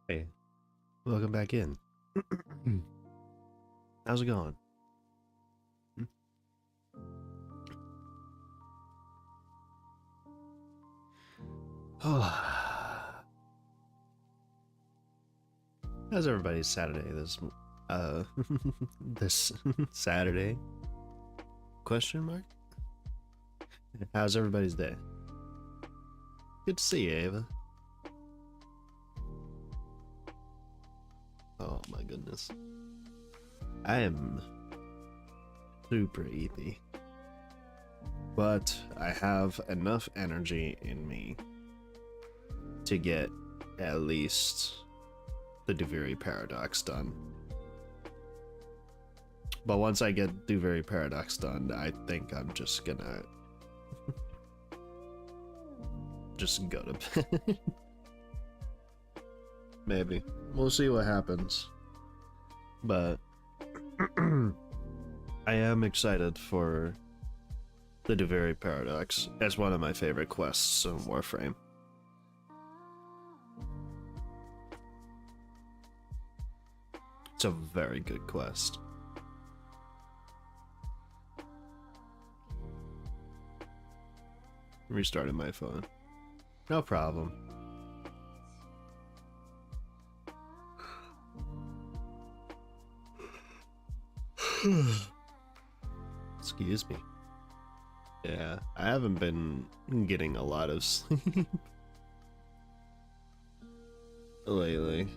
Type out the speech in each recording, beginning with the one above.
Hey, welcome back in. How's it going? Oh, how's everybody's Saturday this Saturday? Question mark? How's everybody's day? Good to see you, Ava. Oh my goodness. I am super eepy. But I have enough energy in me to get at least the Duviri paradox done. But once I get Duviri paradox done, I think I'm just gonna just go to bed. Maybe. We'll see what happens. But I am excited for the Duviri paradox as one of my favorite quests in Warframe. It's a very good quest. Restarted my phone. No problem. Excuse me. Yeah, I haven't been getting a lot of sleep lately.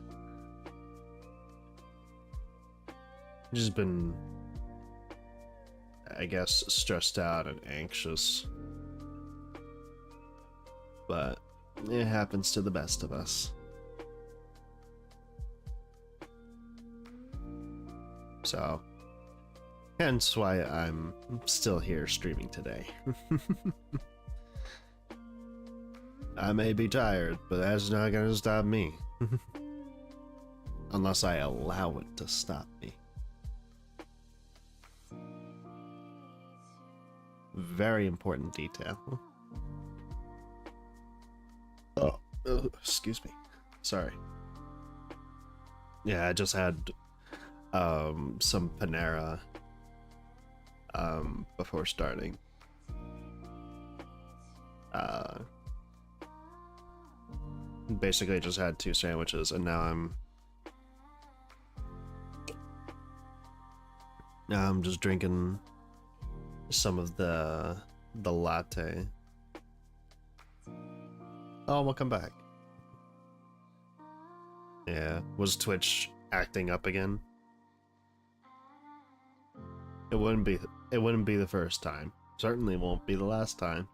Just been, I guess, stressed out and anxious. But it happens to the best of us. So, hence why I'm still here streaming today. I may be tired, but that's not gonna stop me. Unless I allow it to stop me. Very important detail. Oh, excuse me. Sorry. Yeah, I just had some Panera before starting. Basically just had 2 sandwiches, and now I'm just drinking some of the latte. Oh, welcome back. Yeah, was Twitch acting up again? It wouldn't be the first time. Certainly won't be the last time.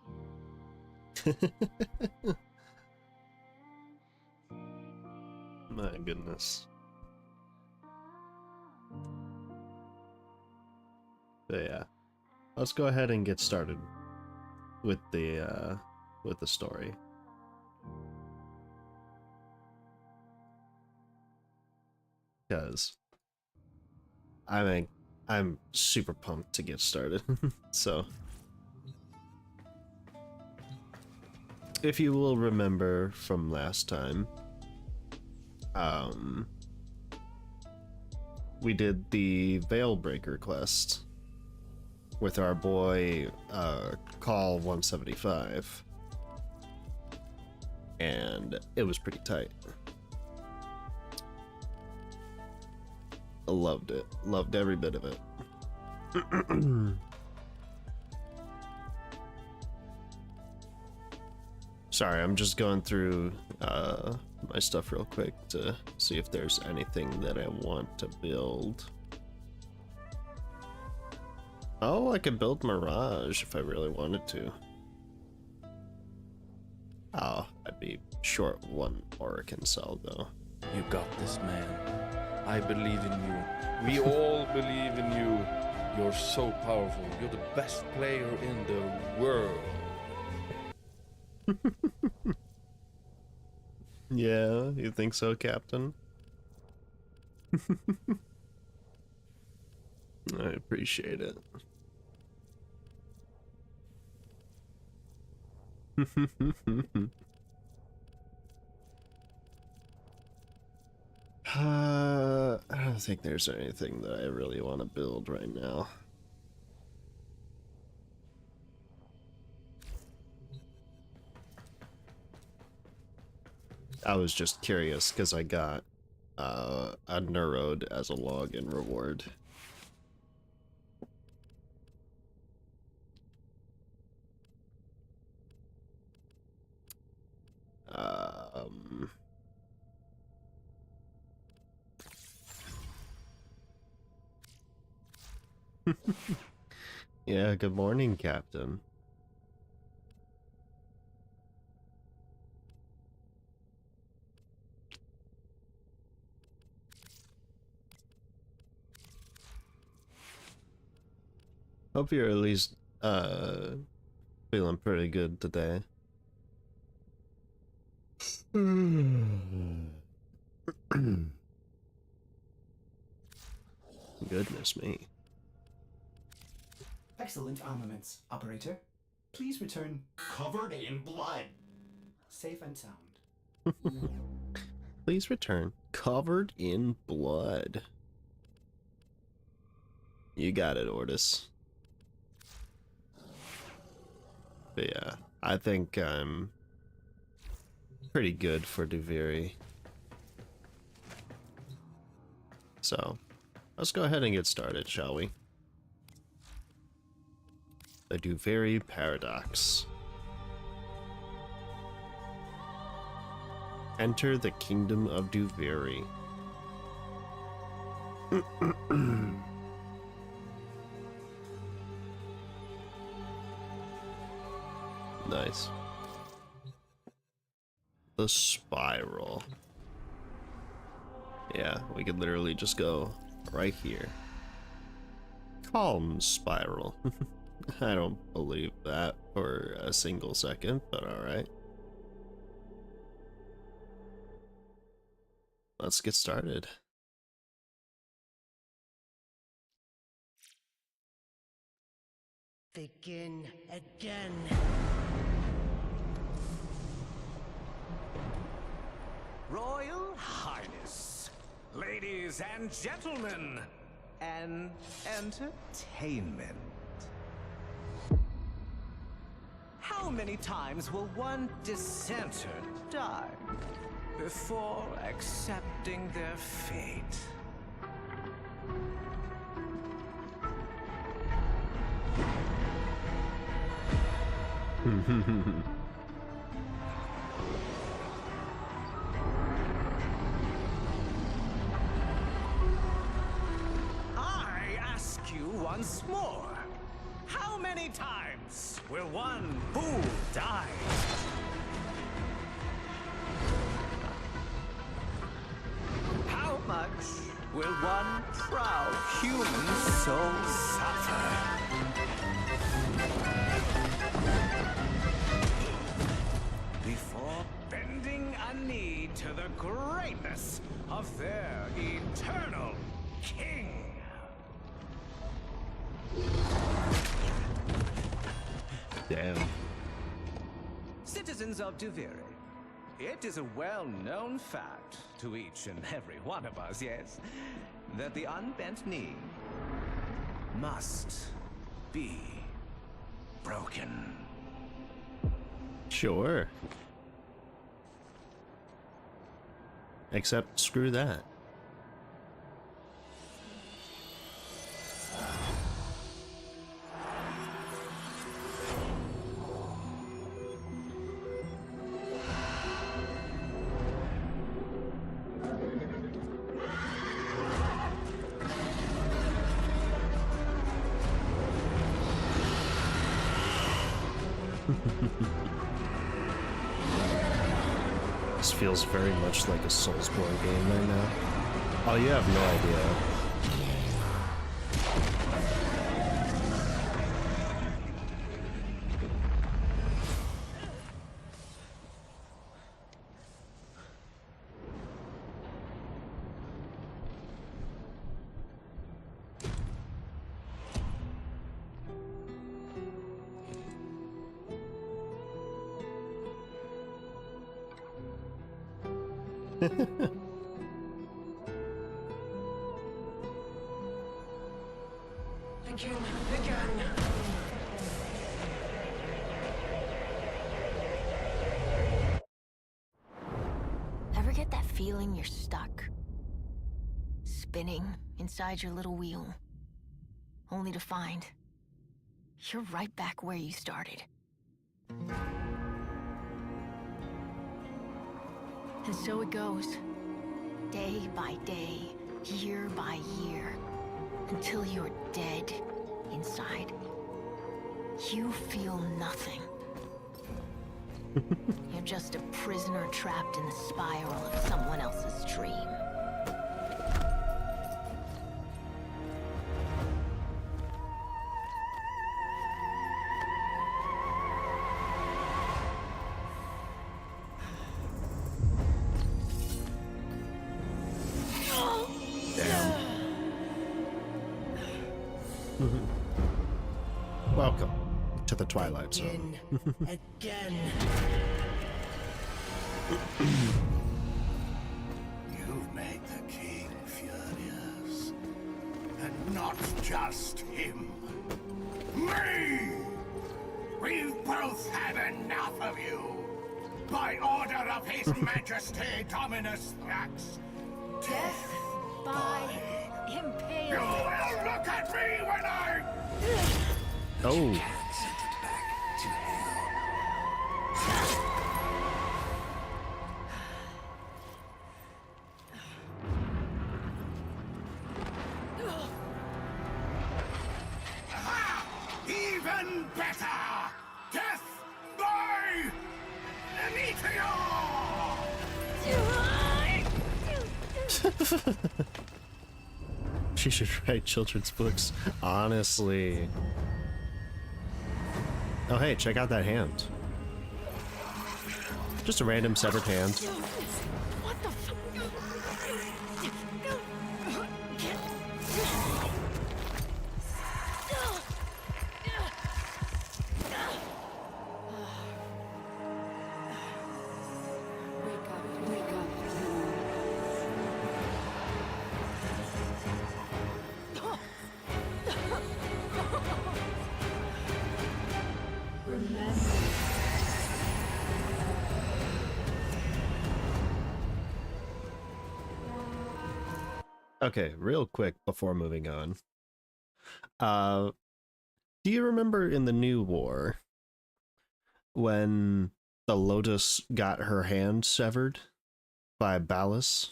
My goodness. But yeah. Let's go ahead and get started with the story. Because I'm super pumped to get started. So if you will remember from last time, we did the Veilbreaker quest with our boy Call 175, and it was pretty tight. I loved it. Loved every bit of it. Sorry, I'm just going through my stuff real quick to see if there's anything that I want to build. Oh, I could build Mirage if I really wanted to. Oh, I'd be short 1 Oracle cell though. You got this, man. I believe in you. We all believe in you. You're so powerful. You're the best player in the world. Yeah, you think so, Captain? I appreciate it. I don't think there's anything that I really want to build right now. I was just curious because I got a Neurode as a login reward. Yeah, good morning, Captain. Hope you're at least feeling pretty good today. Goodness me. Excellent armaments, operator. Please return covered in blood. Safe and sound. Please return covered in blood. You got it, Ortis. But yeah, I think I'm pretty good for Duviri. So, let's go ahead and get started, shall we? The Duviri Paradox. Enter the kingdom of Duviri. Nice. The spiral. Yeah, we could literally just go right here. Calm spiral. I don't believe that for a single second, but alright. Let's get started. Begin again. Royal Highness, ladies and gentlemen, and entertainment. How many times will one dissenter die before accepting their fate? I ask you once more, how many times will one fool die? How much will one proud human soul suffer? Before bending a knee to the greatness of their eternal king. Damn. Citizens of Duviri, it is a well-known fact to each and every one of us, yes, that the unbent knee must be broken. Sure. Except screw that. This feels very much like a Soulsborne game right now. Oh, you have no idea. begin again. Ever get that feeling you're stuck? Spinning inside your little wheel, only to find you're right back where you started. And so it goes, day by day, year by year, until you're dead inside. You feel nothing. You're just a prisoner trapped in the spiral of someone else's dream. Welcome to the Twilight Zone. Again. You've made the king furious. And not just him. Me! We've both had enough of you. By order of His Majesty Dominus Thrax. Death by You impalement. will look at me when I... Oh, Sent it back to hell. Aha! Even better! Death by meteor! she should write children's books, honestly. Oh hey, check out that hand. Just a random severed hand. What the f- Wake up. Okay, real quick before moving on. Do you remember in the new war when the Lotus got her hand severed by Ballas?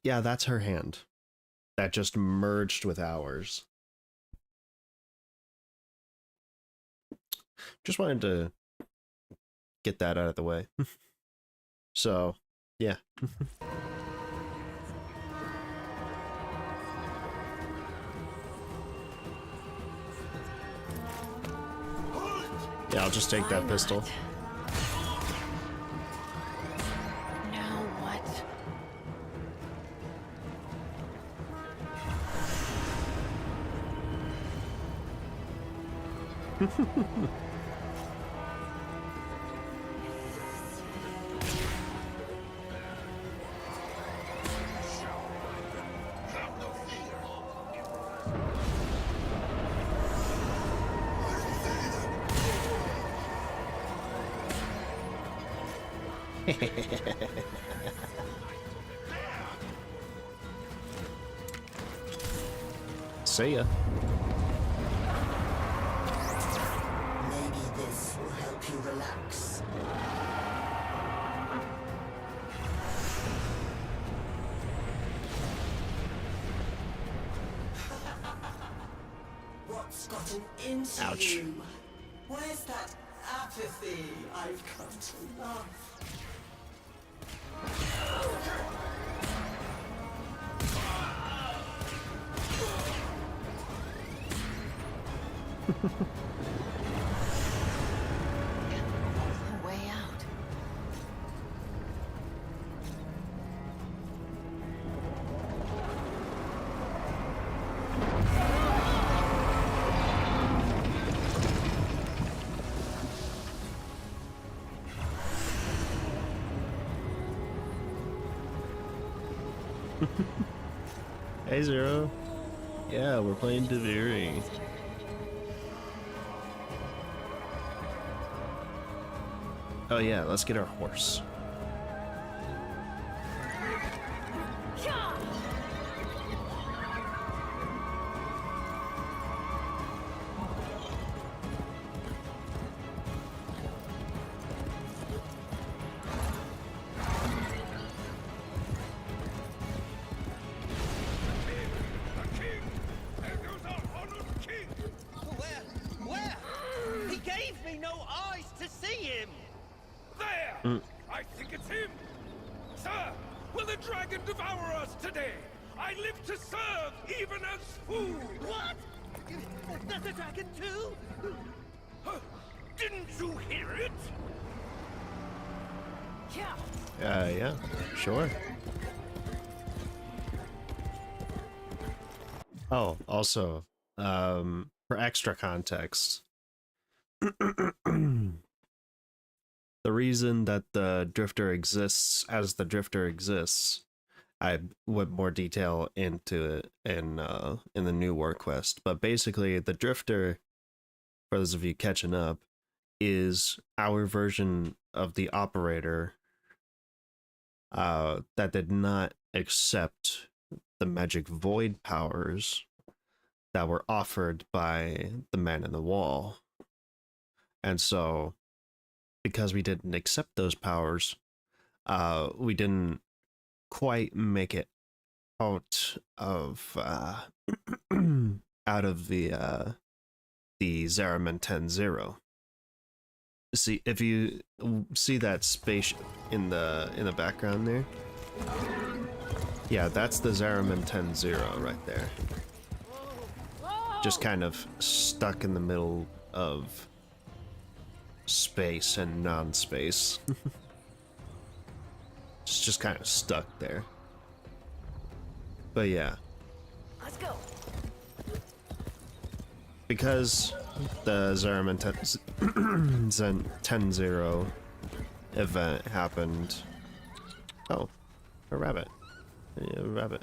Yeah, that's her hand. That just merged with ours. Just wanted to get that out of the way. So, yeah. Yeah, I'll just take Why that pistol. not? Now what? See ya. Maybe this will help you relax. What's gotten into Ouch. you? Where's that apathy I've come to love? A way out. Hey, Zero. Yeah, we're playing Duviri. Oh yeah, let's get our horse. Where? He gave me no eyes to see him! There! I think it's him! Sir, will the dragon devour us today? I live to serve, even as food! What? There's a dragon too? Huh? Didn't you hear it? Yeah, sure. Oh, also, for extra context, the reason that the Drifter exists as the Drifter exists, I went more detail into it in the new War Quest, but basically the Drifter, for those of you catching up, is our version of the operator that did not accept the magic void powers that were offered by the Man in the Wall. And so, because we didn't accept those powers, we didn't quite make it out of out of the Zeraman 10-0. See, if you see that spaceship in the background there, yeah, that's the Zeraman 10-0 right there. Just kind of stuck in the middle of space and non-space. It's just kind of stuck there. But yeah. Let's go. Because the Zeraman 10-0 event happened. Oh, a rabbit. Yeah, a rabbit.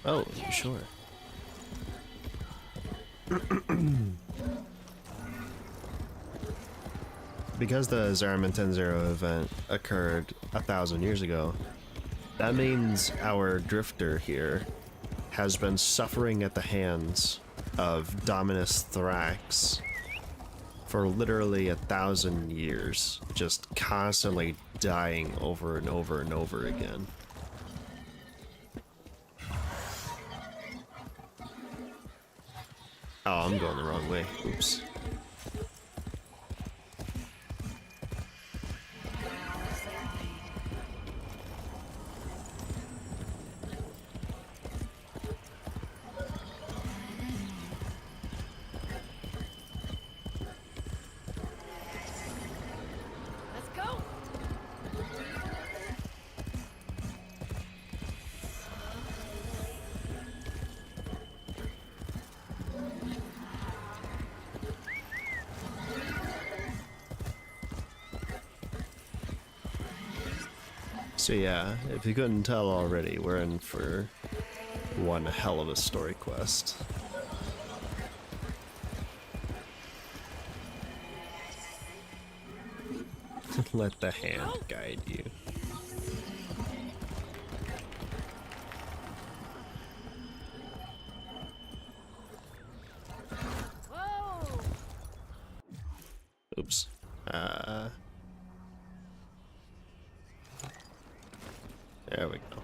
Oh, sure. Because the Zeraman 10-0 event occurred 1,000 years ago, that means our Drifter here has been suffering at the hands of Dominus Thrax for literally 1,000 years, just constantly dying over and over and over again. Oh, I'm going the wrong way. Oops. Let's go. So yeah, if you couldn't tell already, we're in for one hell of a story quest. Let the hand guide you. Whoa! Oops. There we go.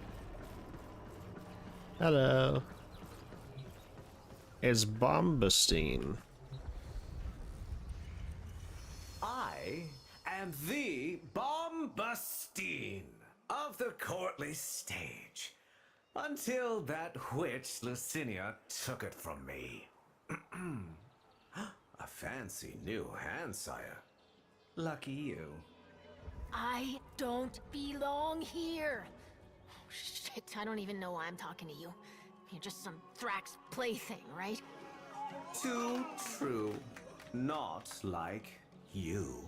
Hello. It's Bombastine. I am the Bombastine of the courtly stage, until that witch Lucinia took it from me. A fancy new hand, sire. Lucky you. I don't belong here. Oh, shit, I don't even know why I'm talking to you. You're just some Thrax plaything, right? Too true. Not like You?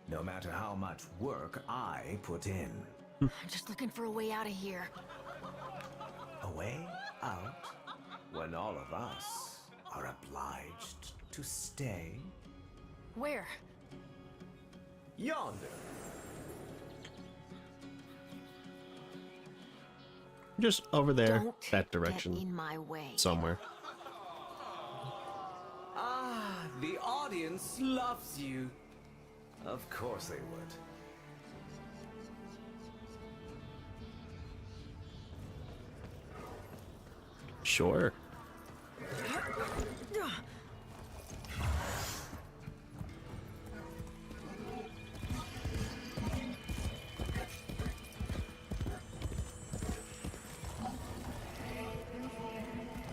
No matter how much work I put in. I'm just looking for a way out of here. A way out? When all of us are obliged to stay? Where? Yonder. Just over there, Don't that direction, get in my way. somewhere. Ah, the audience loves you. Of course they would. Sure.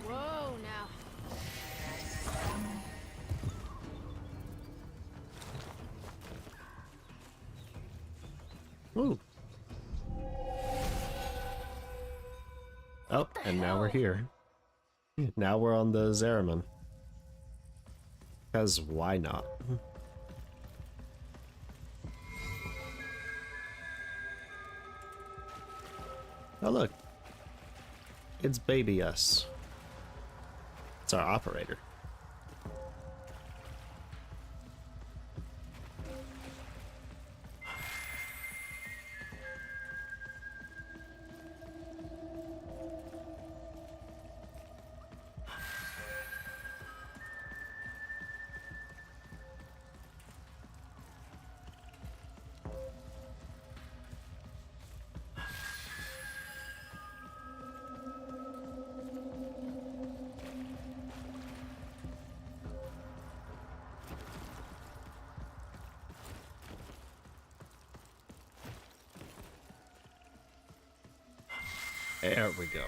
Whoa, now. Ooh. Oh, and now we're here. Now we're on the Zeraman. Because why not? Oh look. It's Baby Us. It's our operator. There we go.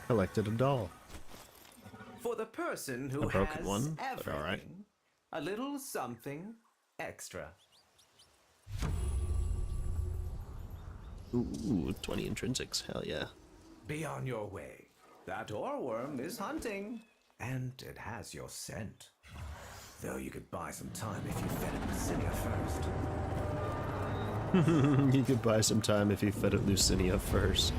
Collected a doll. For the person who A broken has one, but everything, all right. a little something extra. Ooh, 20 intrinsics. Hell yeah. Be on your way. That oreworm is hunting, and it has your scent. Though you could buy some time if you fed it Lucinia first. You could buy some time if you fed it Lucinia first.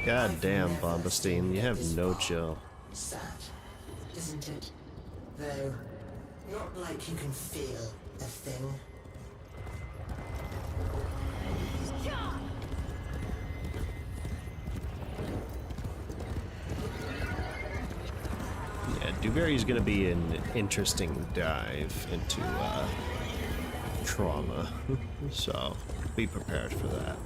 God damn, Bombastine, you have no chill. Sad, isn't it? Though, not like you can feel a thing. Yeah, Duviri's gonna be an interesting dive into trauma, so be prepared for that.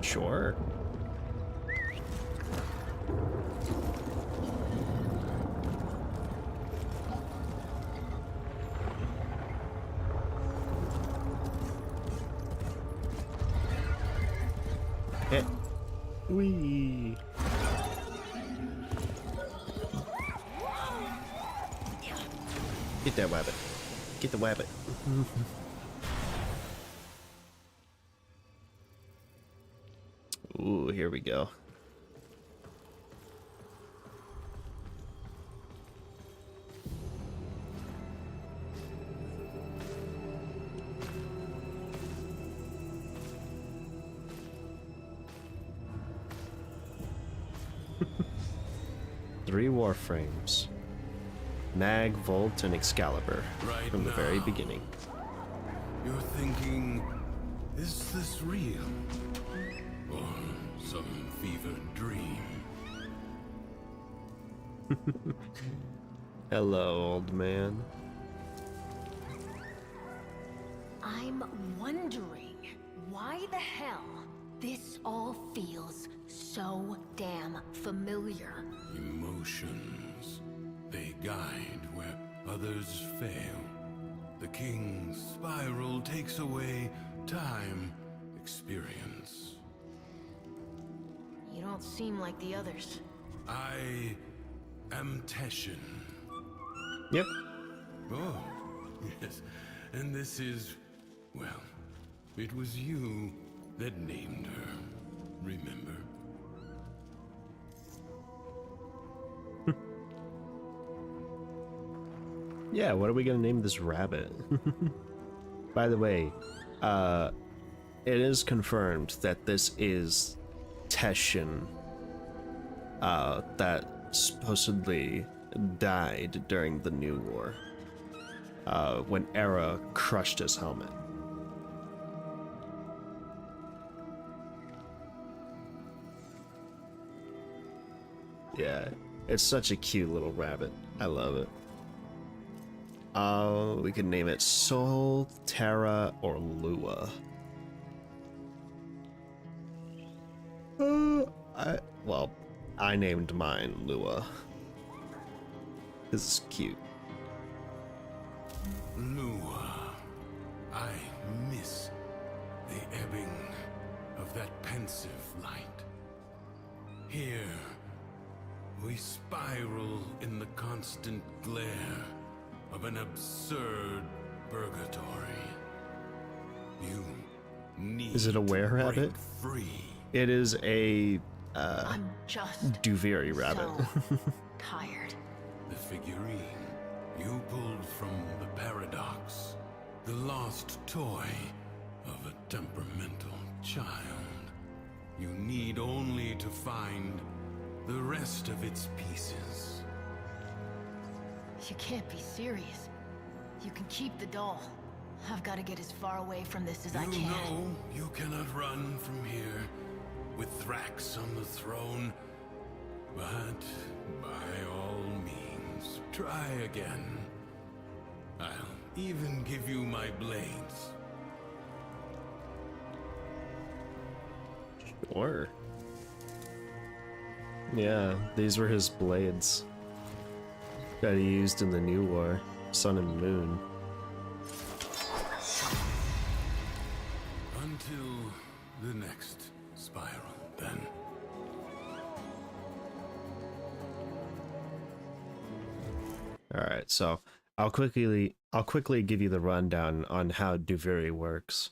Sure. Hit. Wee. Get that wabbit. Get the wabbit. Ooh, here we go. Three Warframes. Mag, Volt, and Excalibur. Right from the very now. beginning. You're thinking, is this real? Or some fevered dream? Hello, old man. I'm wondering why the hell this all feels so damn familiar. Emotions. They guide where others fail. The king's spiral takes away time, experience. You don't seem like the others. I am Teshin. Yep. Oh, yes. And this is, well, it was you that named her. Remember? Yeah, what are we gonna name this rabbit? By the way, it is confirmed that this is Teshin, that supposedly died during the New War, when Era crushed his helmet. Yeah, it's such a cute little rabbit. I love it. We could name it Sol, Terra, or Lua. I named mine Lua. This is cute. Lua. I miss the ebbing of that pensive light. Here, we spiral in the constant glare of an absurd purgatory. You need Is it a to were-rabbit? break free. It is a I'm just Duviri rabbit. so tired. The figurine you pulled from the paradox. The lost toy of a temperamental child. You need only to find the rest of its pieces. You can't be serious. You can keep the doll. I've got to get as far away from this as I You can. know you cannot run from here with Thrax on the throne. But by all means, try again. I'll even give you my blades. Sure. Yeah, these were his blades that he used in the New War, Sun and Moon. Until the next spiral, then. Alright, so I'll quickly give you the rundown on how Duviri works.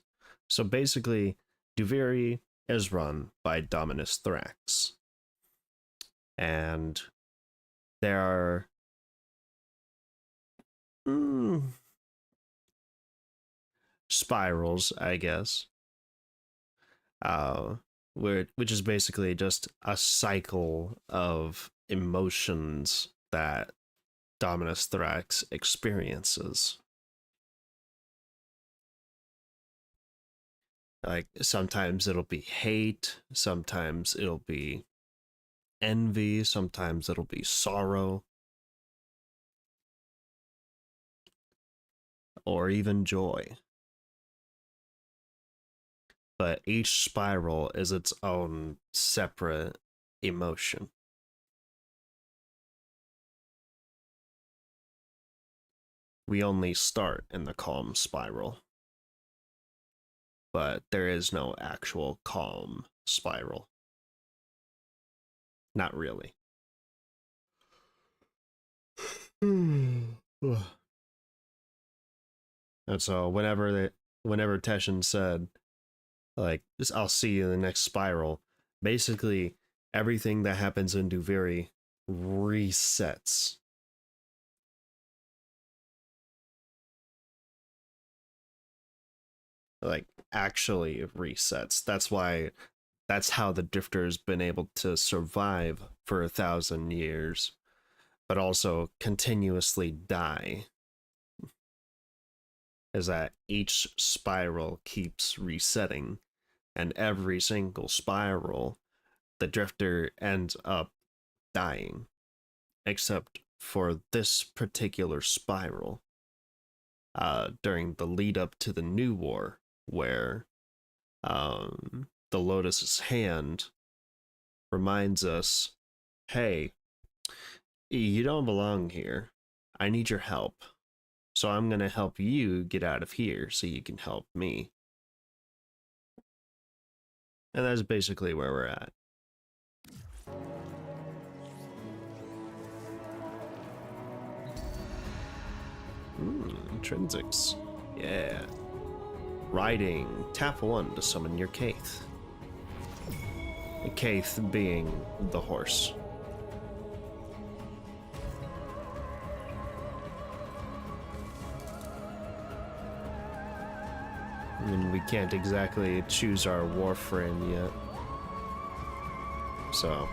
So basically, Duviri is run by Dominus Thrax. And there are spirals, I guess. Which is basically just a cycle of emotions that Dominus Thrax experiences. Like, sometimes it'll be hate, sometimes it'll be envy, sometimes it'll be sorrow, or even joy. But each spiral is its own separate emotion. We only start in the calm spiral, but there is no actual calm spiral. Not really. And so whenever Teshin said, like, I'll see you in the next spiral, basically everything that happens in Duviri resets. Like, actually resets. That's how the Drifter's been able to survive for 1,000 years, but also continuously die. Is that each spiral keeps resetting, and every single spiral, the Drifter ends up dying. Except for this particular spiral, during the lead up to the New War, where the Lotus's hand reminds us, hey, you don't belong here. I need your help. So I'm gonna help you get out of here so you can help me. And that's basically where we're at. Intrinsics. Yeah. Riding. Tap 1 to summon your Kaith. Kaith being the horse. And we can't exactly choose our Warframe yet. So.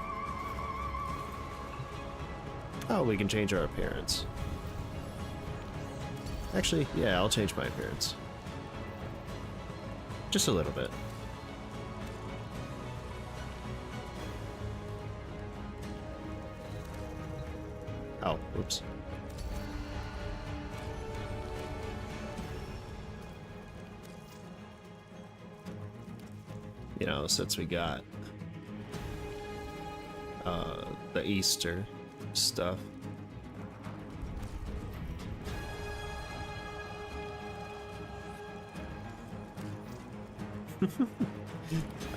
Oh, we can change our appearance. Actually, yeah, I'll change my appearance. Just a little bit. Oh, oops. You know, since we got the Easter stuff.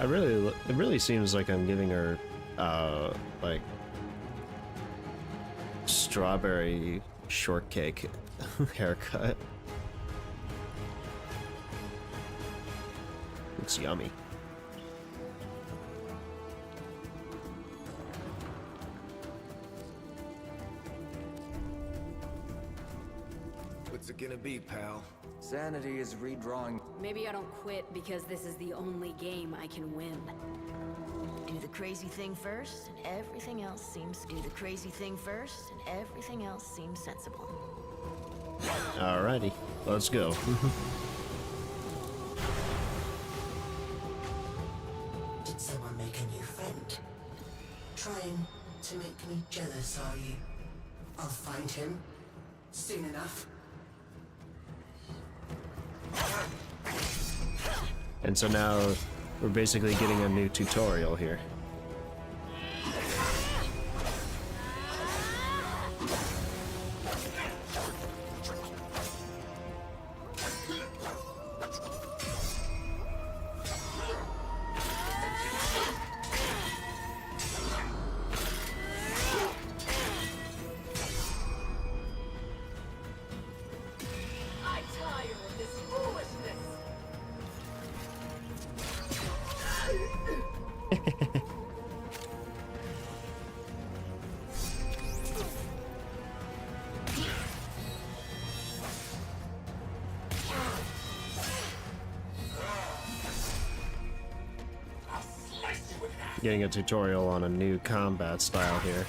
It really seems like I'm giving her like strawberry shortcake haircut. Looks yummy. What's it gonna be, pal? Sanity is redrawing. Maybe I don't quit because this is the only game I can win. Do the crazy thing first, and everything else seems... Do the crazy thing first, and everything else seems sensible. Alrighty, let's go. Did someone make a new friend? Trying to make me jealous, are you? I'll find him soon enough. And so now we're basically getting a new tutorial here. Getting a tutorial on a new combat style here.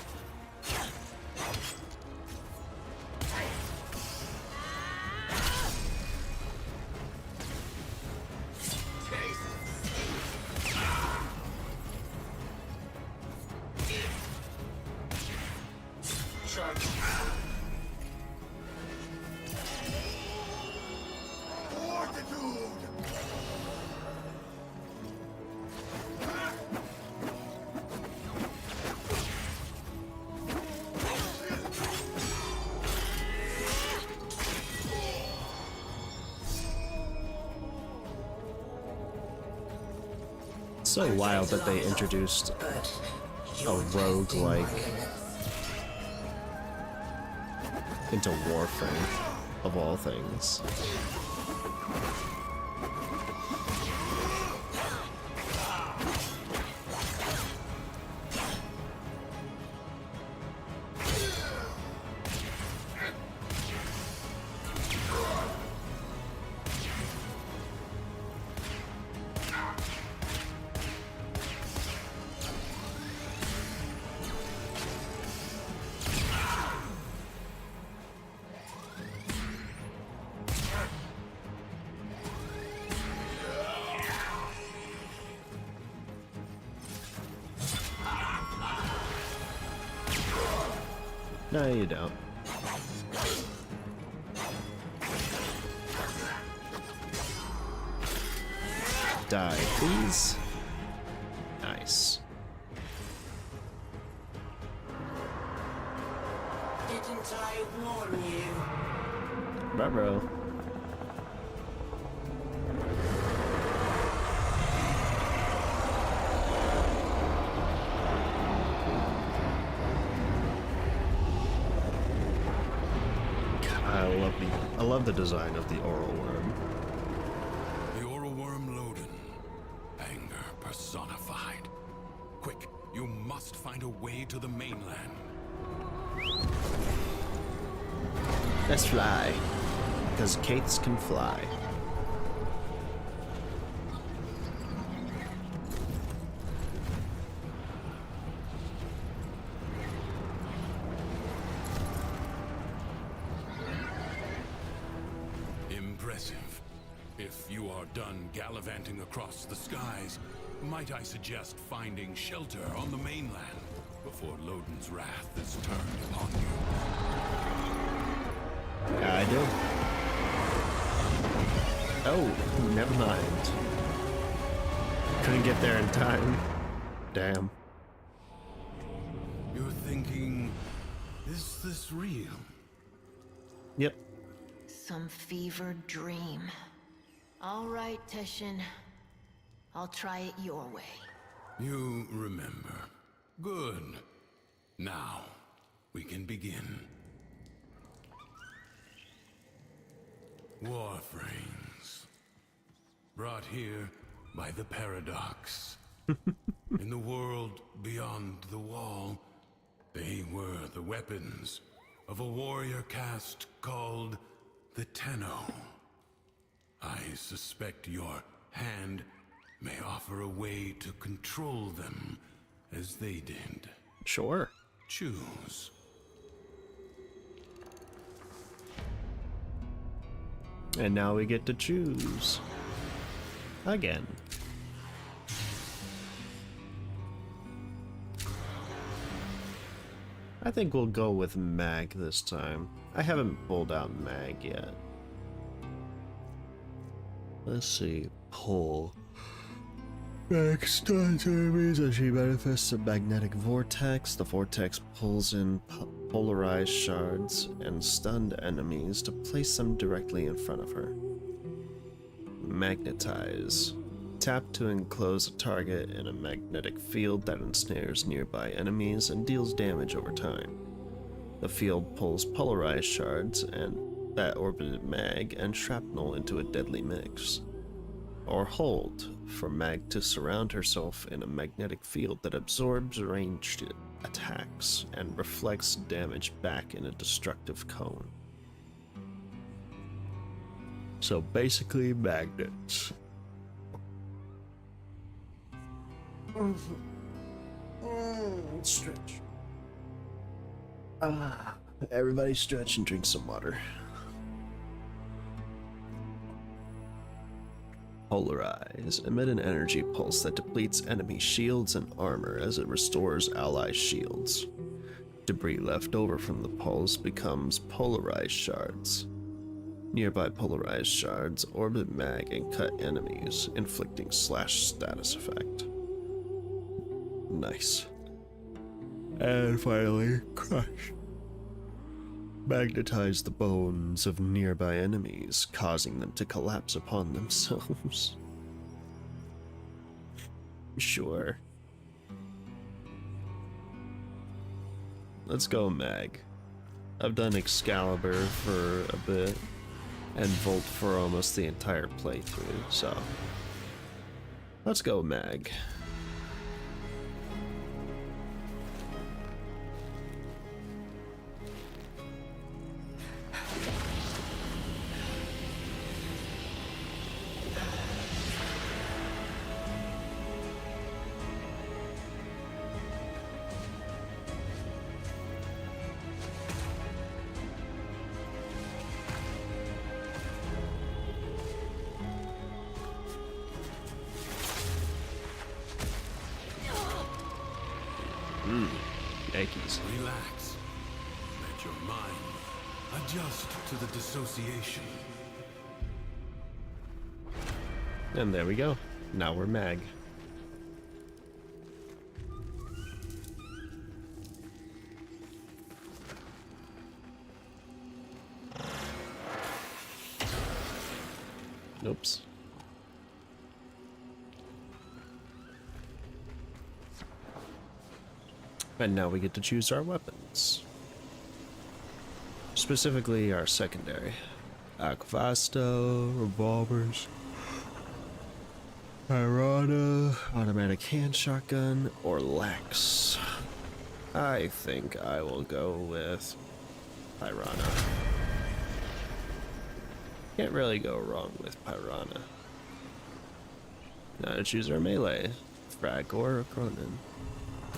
So wild that they introduced a roguelike into Warframe, of all things. No, you don't. Die, please. Nice. Didn't I warn you? Ruh-roh. I love the design of the oral worm. The oral worm Loden. Anger personified. Quick, you must find a way to the mainland. Let's fly. Because Kates can fly. Impressive. If you are done gallivanting across the skies, might I suggest finding shelter on the mainland before Loden's wrath is turned upon you? Yeah, I do. Oh, never mind. Couldn't get there in time. Damn. You're thinking, is this real? Yep. Some fevered dream. All right, Teshin. I'll try it your way. You remember. Good. Now, we can begin. Warframes. Brought here by the Paradox. In the world beyond the wall, they were the weapons of a warrior caste called the Tenno. I suspect your hand may offer a way to control them as they did. Sure. Choose. And now we get to choose. Again. I think we'll go with Mag this time. I haven't pulled out Mag yet. Let's see. Pull. Mag stuns enemies as she manifests a magnetic vortex. The vortex pulls in polarized shards and stunned enemies to place them directly in front of her. Magnetize. Tap to enclose a target in a magnetic field that ensnares nearby enemies and deals damage over time. The field pulls polarized shards and that orbited Mag and shrapnel into a deadly mix. Or hold for Mag to surround herself in a magnetic field that absorbs ranged attacks and reflects damage back in a destructive cone. So basically magnets. Stretch. Everybody stretch and drink some water. Polarize. Emit an energy pulse that depletes enemy shields and armor as it restores ally shields. Debris left over from the pulse becomes polarized shards. Nearby polarized shards orbit Mag and cut enemies, inflicting slash status effect. Nice. And finally, crush. Magnetize the bones of nearby enemies, causing them to collapse upon themselves. Sure. Let's go Mag. I've done Excalibur for a bit, and Volt for almost the entire playthrough, so let's go Mag. Yankees. Relax. Let your mind adjust to the dissociation. And there we go. Now we're Mag. Oops. And now we get to choose our weapons. Specifically our secondary. Aquavasto, revolvers, Piranha, automatic hand shotgun, or Lex. I think I will go with Piranha. Can't really go wrong with Piranha. Now to choose our melee. Frag or Cronin.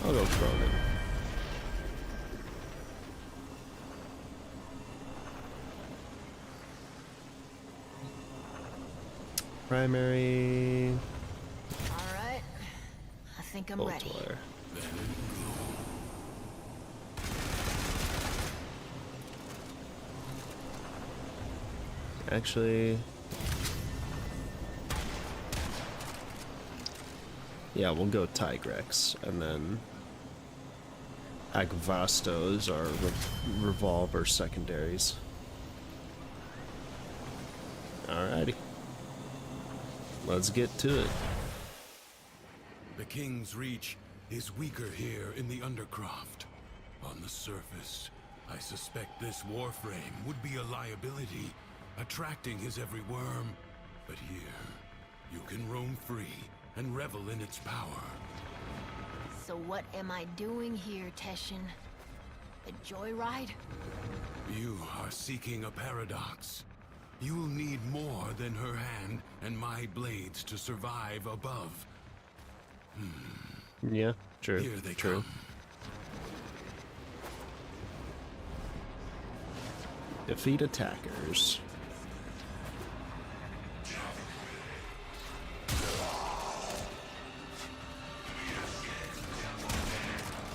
I'll go Cronin. Primary. Alright. I think I'm ready. Boltwire. Actually, yeah, we'll go Tigrex, and then Agvastos are revolver secondaries. Alrighty. Let's get to it. The King's Reach is weaker here in the Undercroft. On the surface, I suspect this Warframe would be a liability, attracting his every worm. But here, you can roam free and revel in its power. So what am I doing here, Teshin? A joyride? You are seeking a paradox. You'll need more than her hand and my blades to survive above. Yeah, true. Here they true. come. Defeat attackers.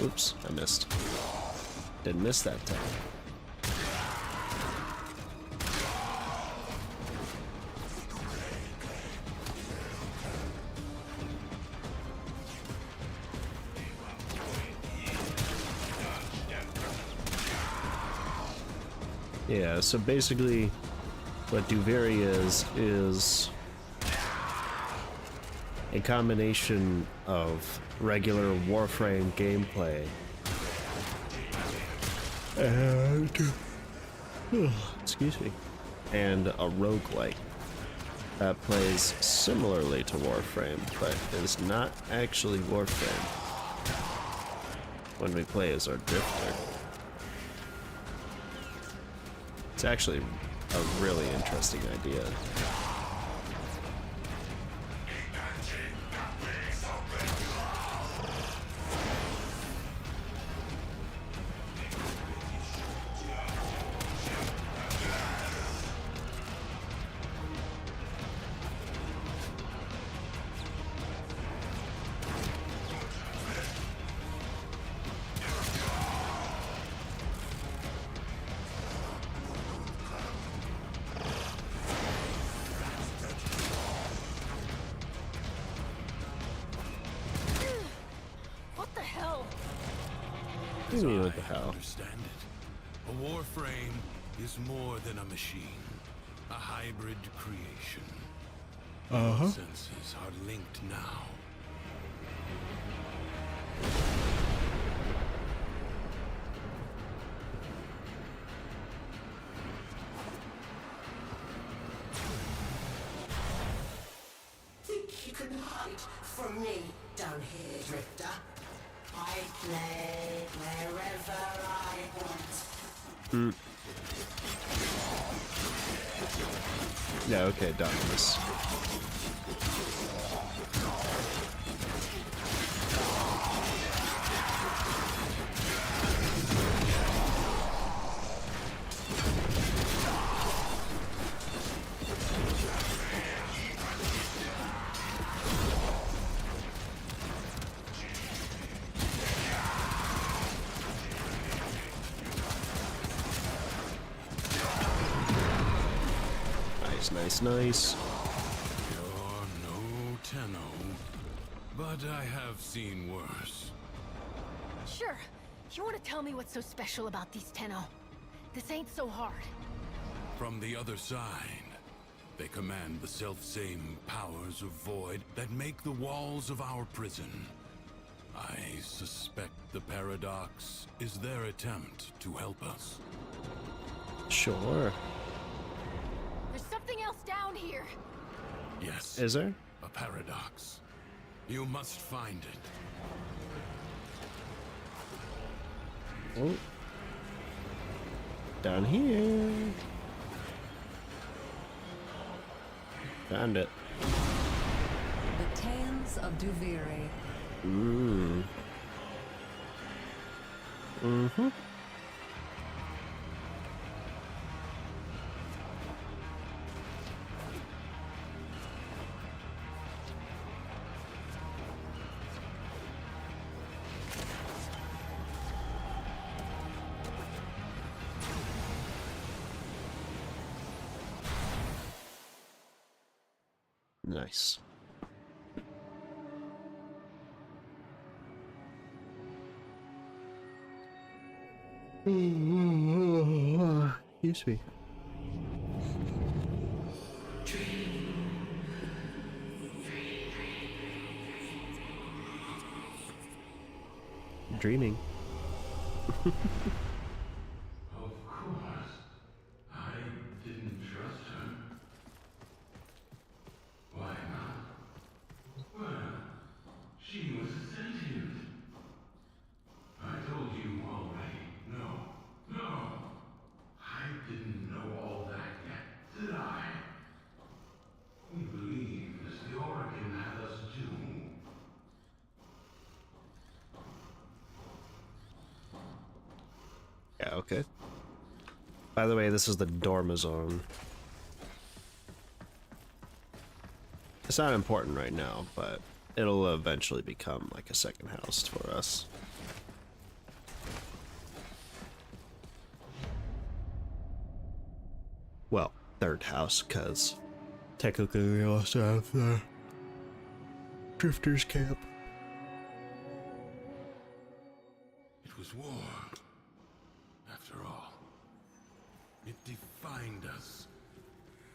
Oops, I missed. Didn't miss that time. Yeah, so basically what Duviri is a combination of regular Warframe gameplay and excuse me, and a roguelike that plays similarly to Warframe but is not actually Warframe when we play as our drifter. It's actually a really interesting idea. What do you mean, what the hell? Understand it. A Warframe is more than a machine, a hybrid creation. All senses are linked now. Think you can hide from me down here, Drifter? I play wherever I want. Yeah, okay, Dominus. Nice. You're no Tenno, but I have seen worse. Sure. You want to tell me what's so special about these Tenno? This ain't so hard. From the other side, They command the self-same powers of void that make the walls of our prison. I suspect the paradox is their attempt to help us. Sure. There's something else down here. Yes. Is there? A paradox. You must find it. Oh. Down here. Found it. The Tales of Duviri. Mm-hmm. Nice. Excuse me. Dreaming. Of course. I didn't trust her. Why not? Well, she was a sentient. I told you already. No. I didn't know all that yet, did I? We believed as the Origin had us do. Yeah, okay. By the way, this is the Dormazone. It's not important right now, but it'll eventually become like a second house for us. Well, third house, because technically we also have the Drifters Camp. It was war. After all, it defined us.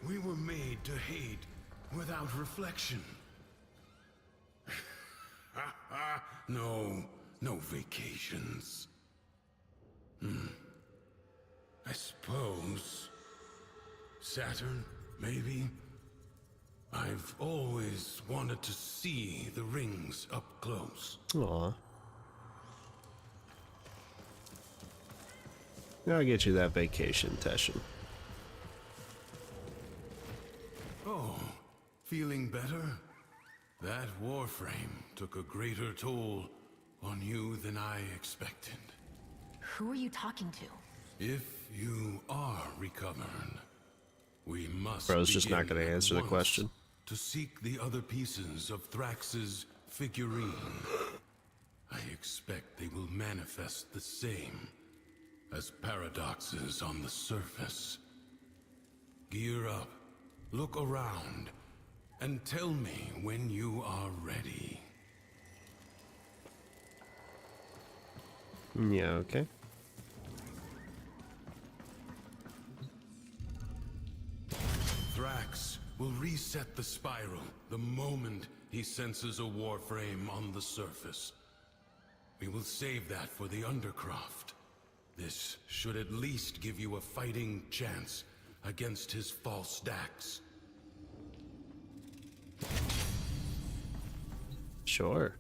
We were made to hate without reflection. No vacations. I suppose Saturn, maybe. I've always wanted to see the rings up close. Aw. I'll get you that vacation, Teshin. Oh, feeling better? That Warframe took a greater toll on you than I expected. Who are you talking to? If you are recovered, we must Bro's just not begin gonna at answer the once question. to seek the other pieces of Thrax's figurine. I expect they will manifest the same as paradoxes on the surface. Gear up, look around, and tell me when you are ready. Yeah, okay. Thrax will reset the spiral the moment he senses a Warframe on the surface. We will save that for the Undercroft. This should at least give you a fighting chance against his false Dax. Sure.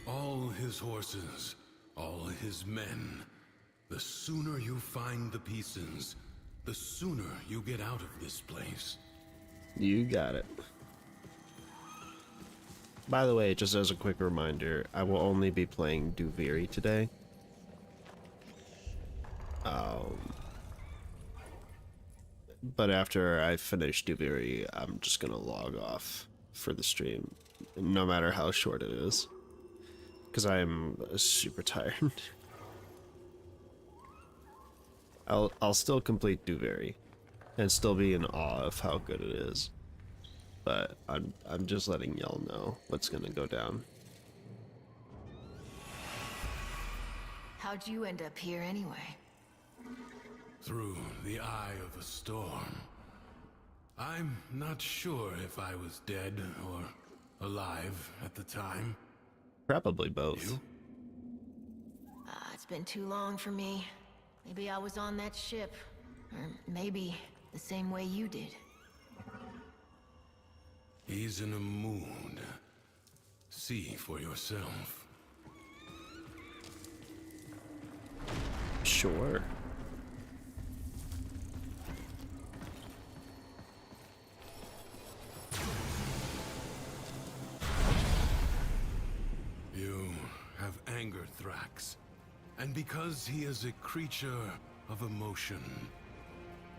All his horses, all his men. The sooner you find the pieces, the sooner you get out of this place. You got it. By the way, just as a quick reminder, I will only be playing Duviri today. But after I finish Duviri, I'm just gonna log off for the stream, no matter how short it is. Because I'm super tired. I'll still complete Duviri and still be in awe of how good it is. But I'm just letting y'all know what's gonna go down. How'd you end up here anyway? Through the eye of a storm. I'm not sure if I was dead or alive at the time. Probably both. You? It's been too long for me. Maybe I was on that ship. Or maybe the same way you did. He's in a mood. See for yourself. Sure. You have angered Thrax, and because he is a creature of emotion,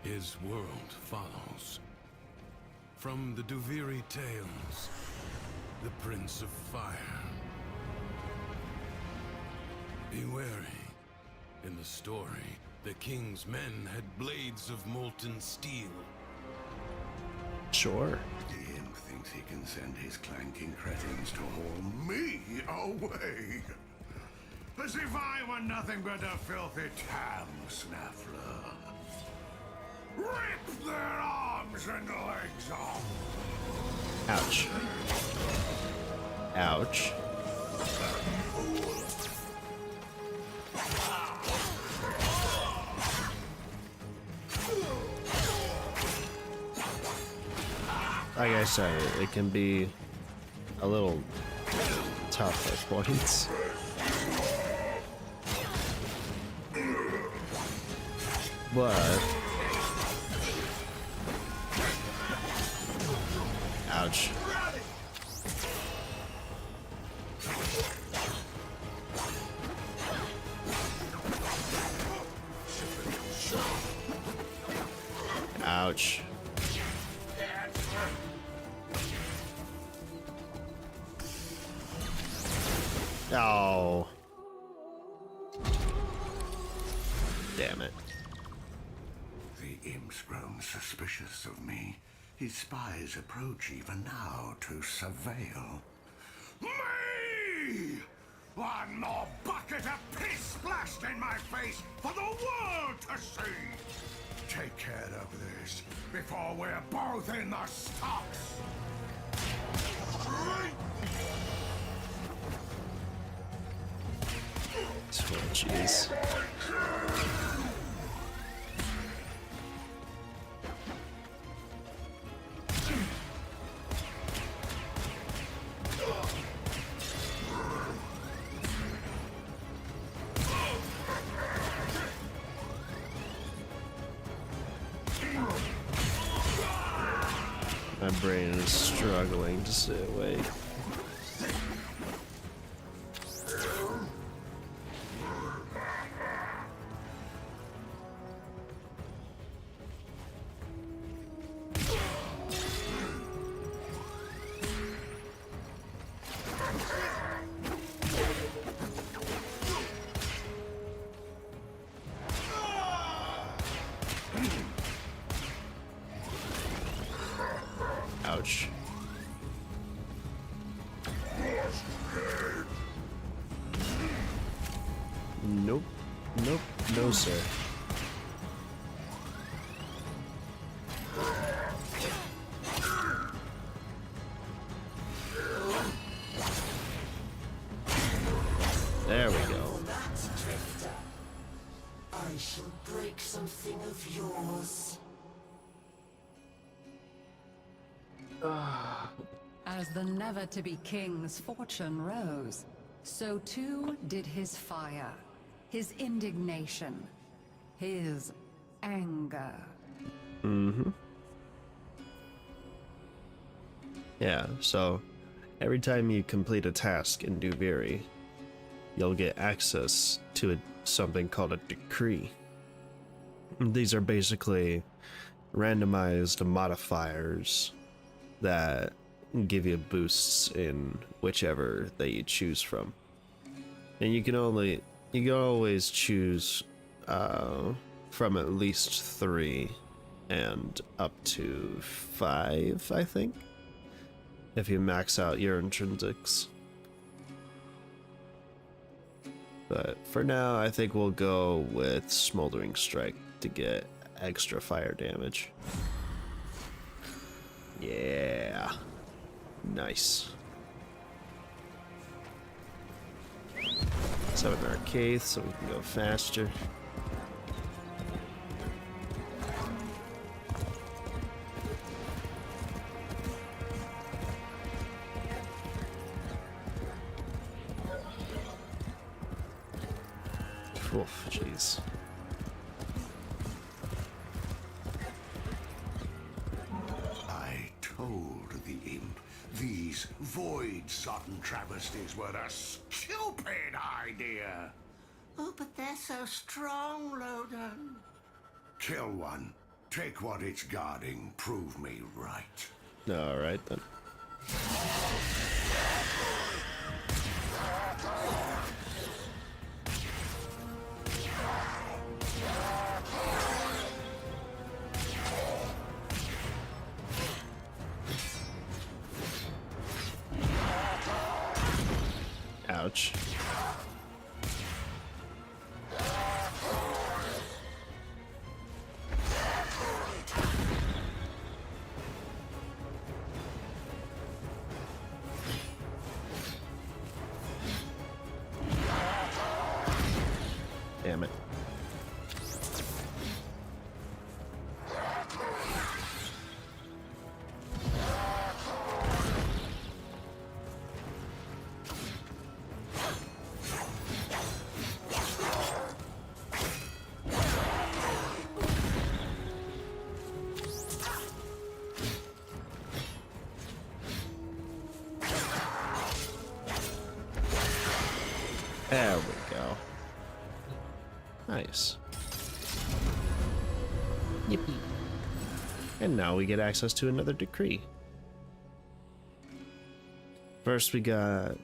his world follows. From the Duviri tales, the Prince of Fire. Be wary. In the story, the king's men had blades of molten steel. Sure. The imp thinks he can send his clanking cretins to haul me away. As if I were nothing but a filthy tam snaffler. Rip their arms and legs off! Ouch. Ouch. Like I said, it can be a little tough at points. But ouch. Ouch. Oh. Damn it. The imp's grown suspicious of me. His spies approach even now to surveil. Me! One more bucket of piss splashed in my face for the world to see! Take care of this before we're both in the stocks! Oh, jeez. My brain is struggling to stay awake. Ouch. Nope. Nope. No, sir. There we go. That's Drifter. I shall break something of yours. As the never-to-be king's fortune rose, so too did his fire, his indignation, his anger. Mm-hmm. Yeah, so every time you complete a task in Duviri, you'll get access to something called a decree. These are basically randomized modifiers that give you boosts in whichever that you choose from, and you can always choose from at least 3 and up to 5, I think, if you max out your intrinsics. But for now, I think we'll go with Smoldering Strike to get extra fire damage. Yeah. Nice. 7 Arcade so we can go faster. Oof, jeez. I told the imp these void-sodden travesties were a stupid idea. Oh, but they're so strong, Loden. Kill one. Take what it's guarding. Prove me right. Alright then. Ouch. Damn it. There we go. Nice. Yippee. And now we get access to another decree. First we got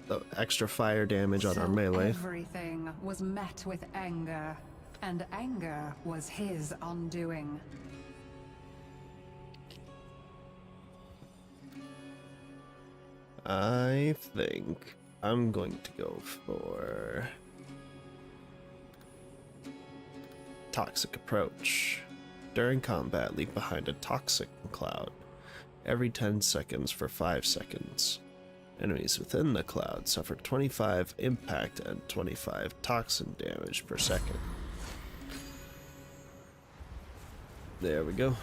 the extra fire damage on our melee. Everything was met with anger, and anger was his undoing. I think I'm going to go for Toxic Approach. During combat, leave behind a toxic cloud every 10 seconds for 5 seconds. Enemies within the cloud suffer 25 impact and 25 toxin damage per second. There we go.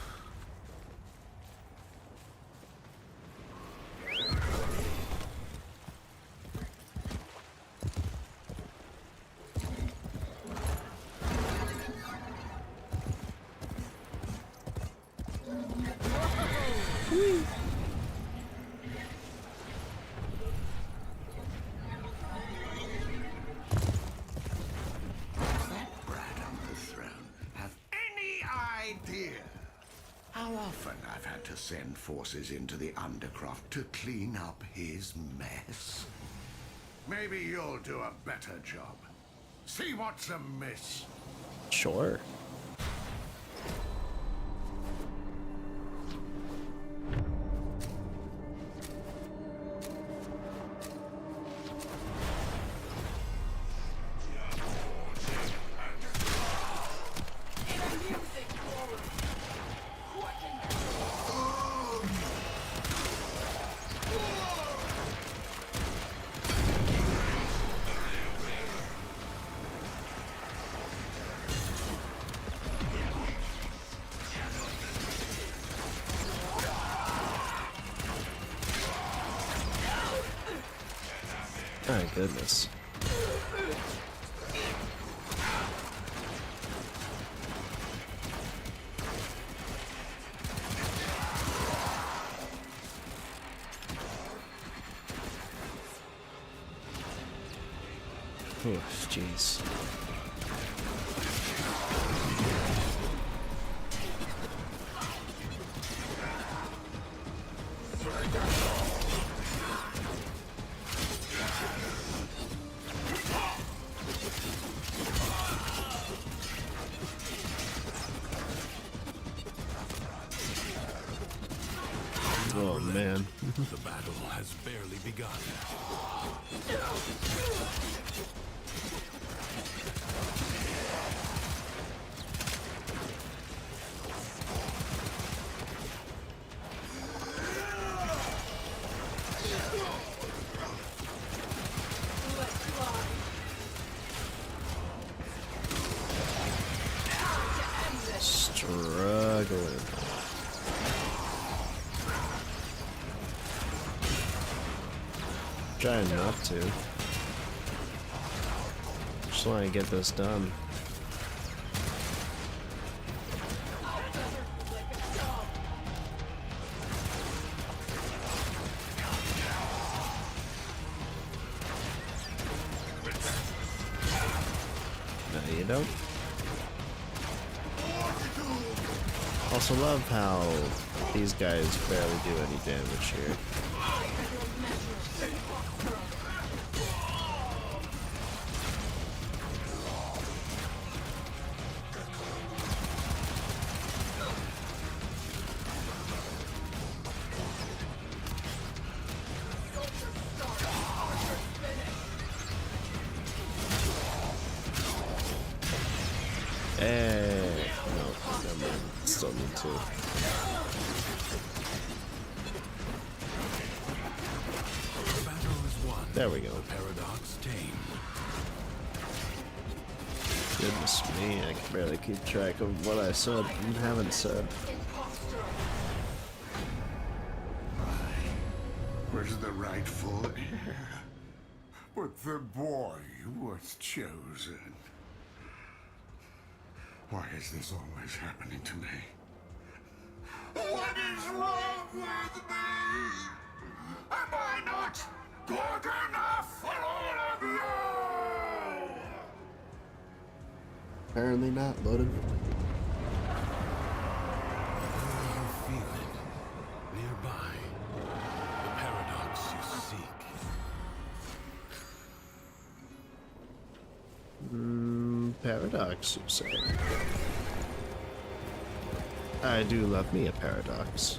How often I've had to send forces into the Undercroft to clean up his mess? Maybe you'll do a better job. See what's amiss. Sure. My goodness. Oh, jeez. Oh man. The battle has barely begun. Struggling. Trying not to. Just want to get this done. No, you don't. Also love how these guys barely do any damage here. Hey, no, never mind. Still need to. There we go. Paradox tame. Goodness me, I can barely keep track of what I said and haven't said. Was the rightful heir, but the boy was chosen. Why is this always happening to me? What is wrong with me? Am I not good enough for all of you? Apparently not, loaded. You feel it nearby. The paradox you seek. Paradox, you say? I do love me a paradox.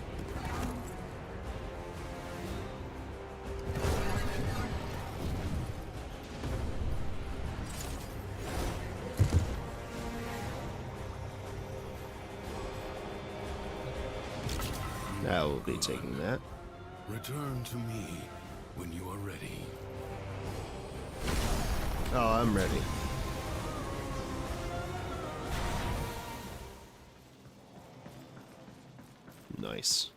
I will be taking that. Return to me when you are ready. Oh, I'm ready. Nice.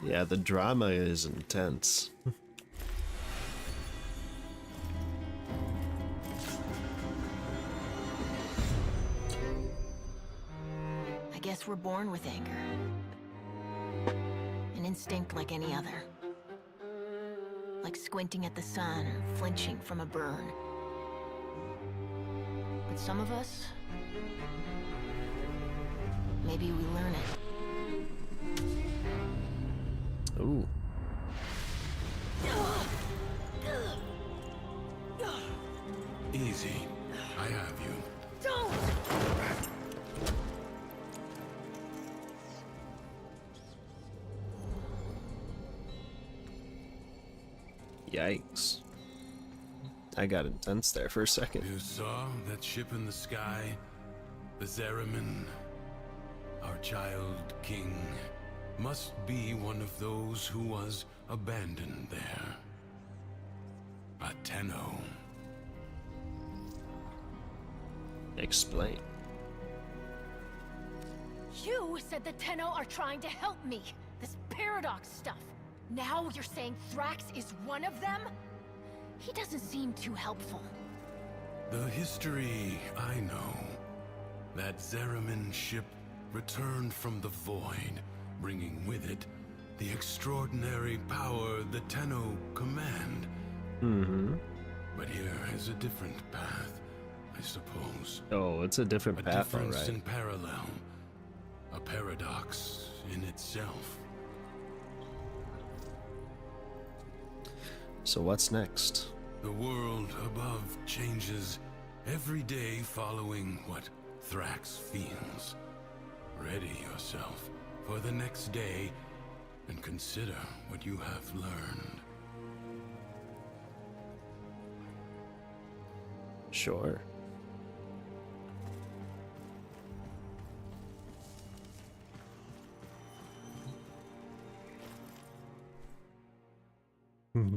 Yeah, the drama is intense. I guess we're born with anger. An instinct like any other. Like squinting at the sun or flinching from a burn. But some of us, maybe we learn it. Ooh. Easy. I have you. Don't! Yikes. I got intense there for a second. You saw that ship in the sky? The Zeramin? Our child king must be one of those who was abandoned there. A Tenno. Explain. You said the Tenno are trying to help me. This paradox stuff. Now you're saying Thrax is one of them? He doesn't seem too helpful. The history I know. That Zeramin ship returned from the void, bringing with it the extraordinary power the Tenno command. Mm-hmm. But here is a different path, I suppose. Oh, it's a different path, all difference right. in parallel. A paradox in itself. So what's next? The world above changes every day following what Thrax feels. Ready yourself, for the next day and consider what you have learned. Sure.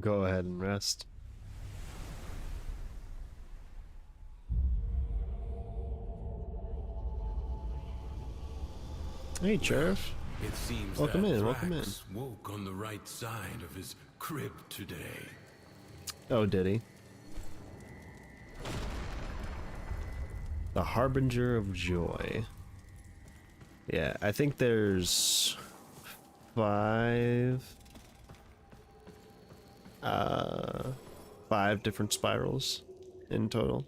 Go ahead and rest. Hey, Sheriff. It seems Welcome that in, welcome in. Thrax woke on the right side of his crib today. Oh, did he? The Harbinger of Joy. Yeah, I think there's 5 different spirals in total.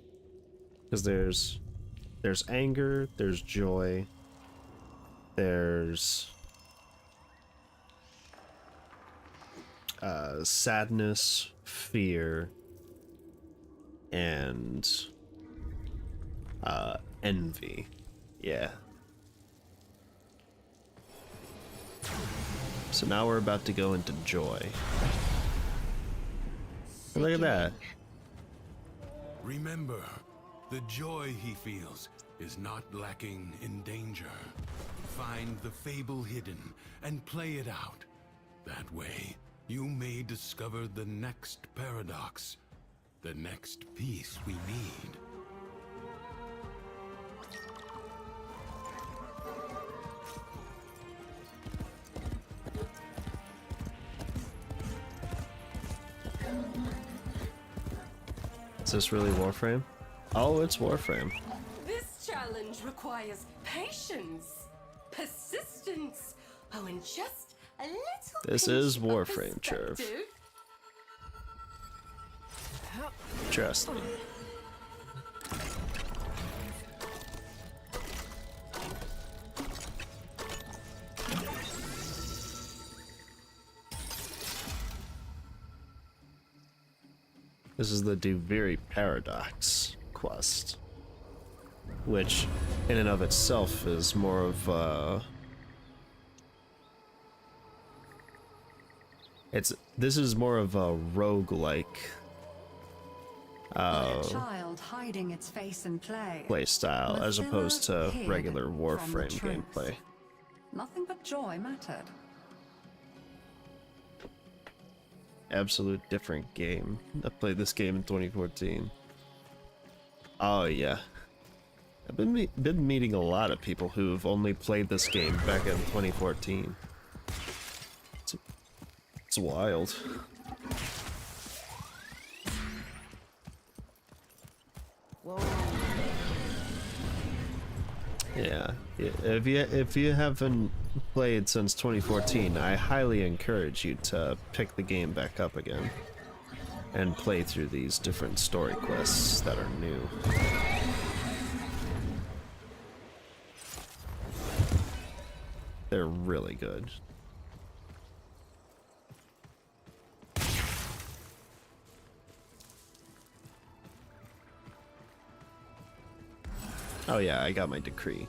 Because there's anger, there's joy, there's sadness, fear, and envy. Yeah. So now we're about to go into joy. Look at that. Remember, the joy he feels is not lacking in danger. Find the fable hidden and play it out. That way, you may discover the next paradox, the next piece we need. Is this really Warframe? Oh, it's Warframe. This challenge requires patience, persistence, oh, and just a little This pinch is of Warframe, Cherv. perspective. Trust me. This is the Duviri Paradox quest, which in and of itself is more of this is more of a roguelike Like a child hiding its face in play. play style as Mozilla opposed to hid regular from the Warframe truth. gameplay. Nothing but joy mattered. Absolute different game. I played this game in 2014. Oh yeah, I've been meeting a lot of people who've only played this game back in 2014. It's wild. Yeah, if you haven't played since 2014, I highly encourage you to pick the game back up again and play through these different story quests that are new. They're really good. Oh yeah, I got my decree.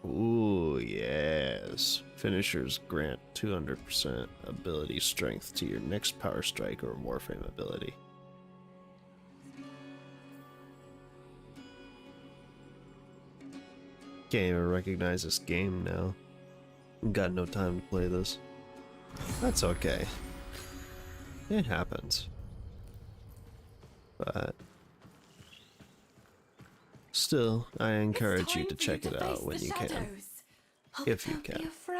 Ooh, yes. Finishers grant 200% ability strength to your next power strike or Warframe ability. Can't even recognize this game now. Got no time to play this. That's okay. It happens. But still, I encourage you to check it out when you can. If you Don't be can. afraid.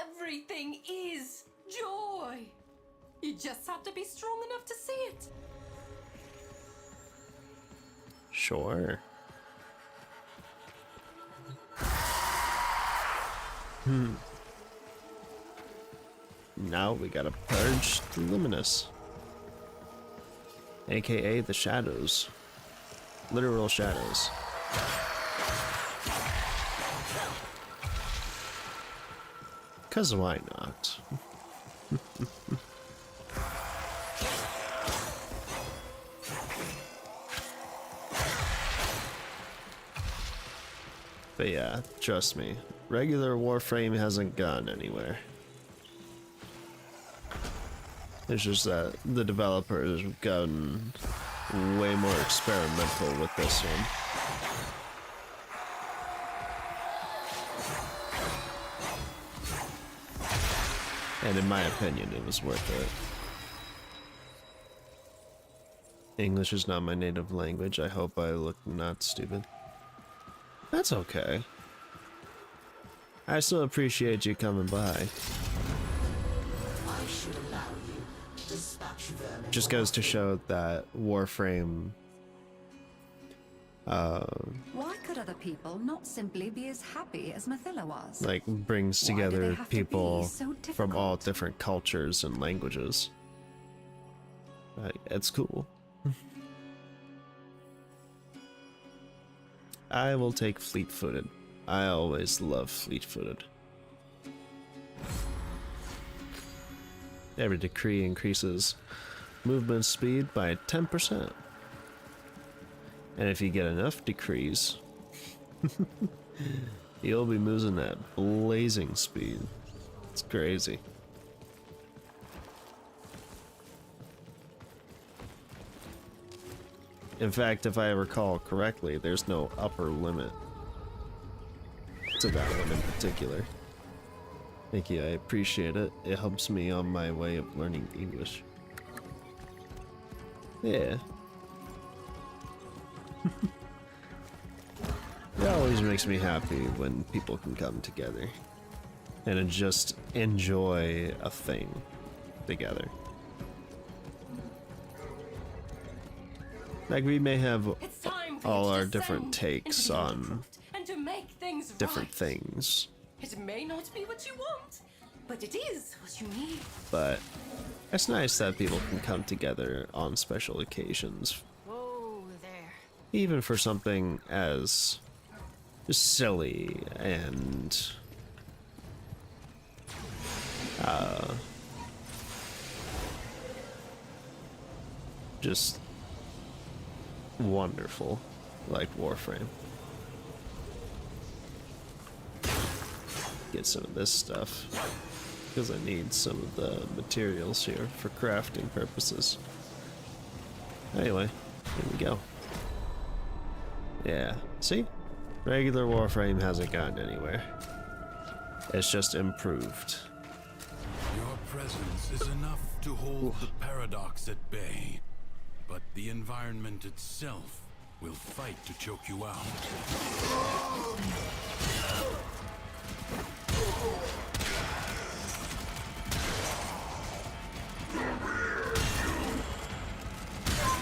Everything is joy. You just have to be strong enough to see it. Sure. Now we gotta purge the Luminous. AKA the shadows. Literal shadows. Cause why not? But yeah, trust me, regular Warframe hasn't gone anywhere. It's just that the developers have gotten way more experimental with this one. And in my opinion, it was worth it. English is not my native language. I hope I look not stupid. That's okay. I still appreciate you coming by. I should allow you to dispatch vermin. Just goes to show that Warframe, Why could other people not simply be as happy as Mathila was? like, brings Why do they together have to be people so from all different cultures and languages. It's cool. I will take fleet-footed. I always love fleet-footed. Every decree increases movement speed by 10%. And if you get enough decrees, you'll be moving at blazing speed. It's crazy. In fact, if I recall correctly, there's no upper limit to that one in particular. Thank you, I appreciate it. It helps me on my way of learning English. Yeah. It always makes me happy when people can come together and just enjoy a thing together. Like, we may have all our different takes on and to make things different right. things, It may not be what you want, but it is what you need. but it's nice that people can come together on special occasions. Whoa there. Even for something as silly and just wonderful, like Warframe. Get some of this stuff because I need some of the materials here for crafting purposes. Anyway, here we go. Yeah, see? Regular Warframe hasn't gotten anywhere. It's just improved. Your presence is enough to hold the paradox at bay, but the environment itself will fight to choke you out.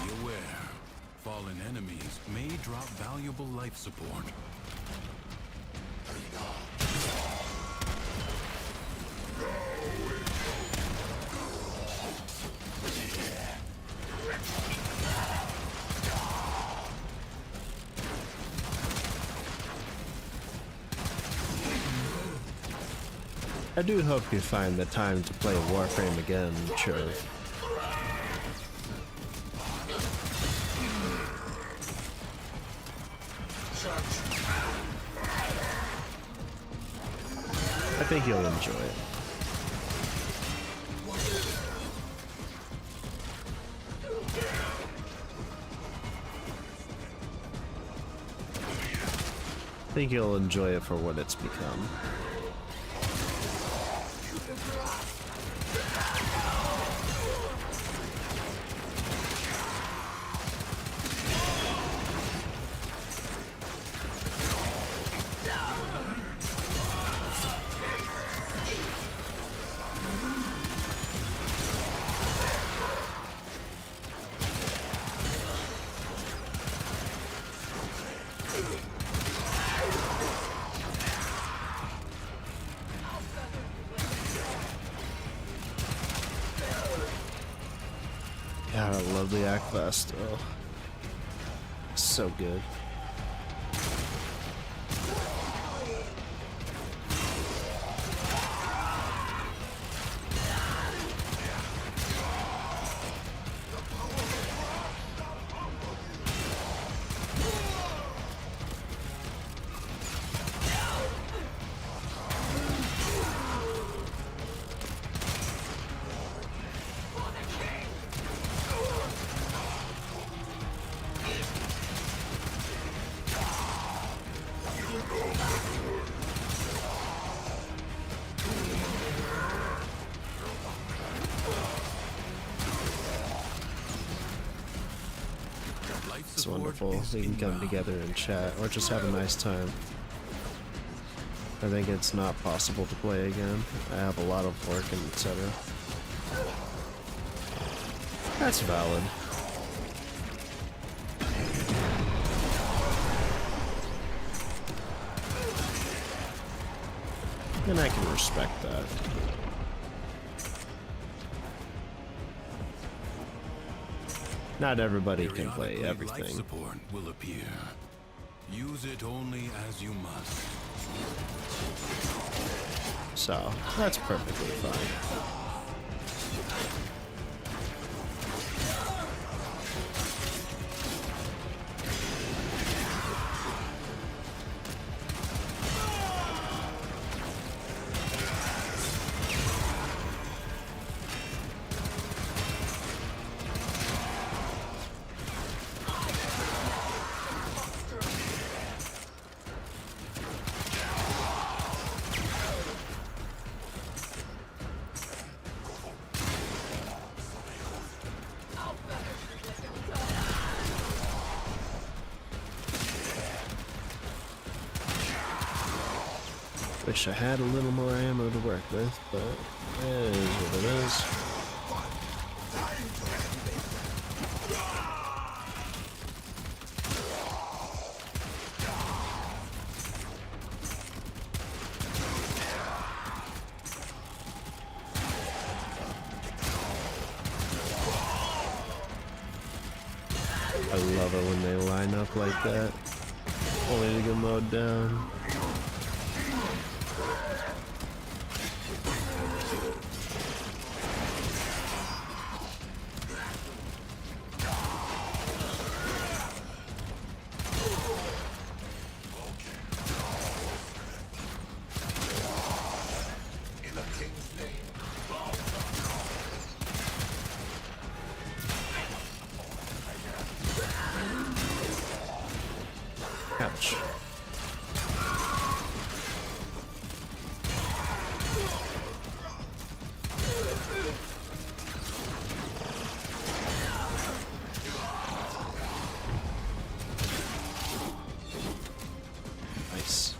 Be aware, fallen enemies may drop valuable life support. I do hope you find the time to play Warframe again, Churv. I think you'll enjoy it. I think you'll enjoy it for what it's become. God, I love the Akvast. Oh, so good. It's wonderful. We can come together and chat, or just have a nice time. I think it's not possible to play again. I have a lot of work and etc. That's valid. And I can respect that. Not everybody can play Periodically, everything. Life support will appear. Use it only as you must. So, that's perfectly fine. Wish I had a little more ammo to work with, but it is what it is. I love it when they line up like that, only to get mowed down. Ouch. Nice.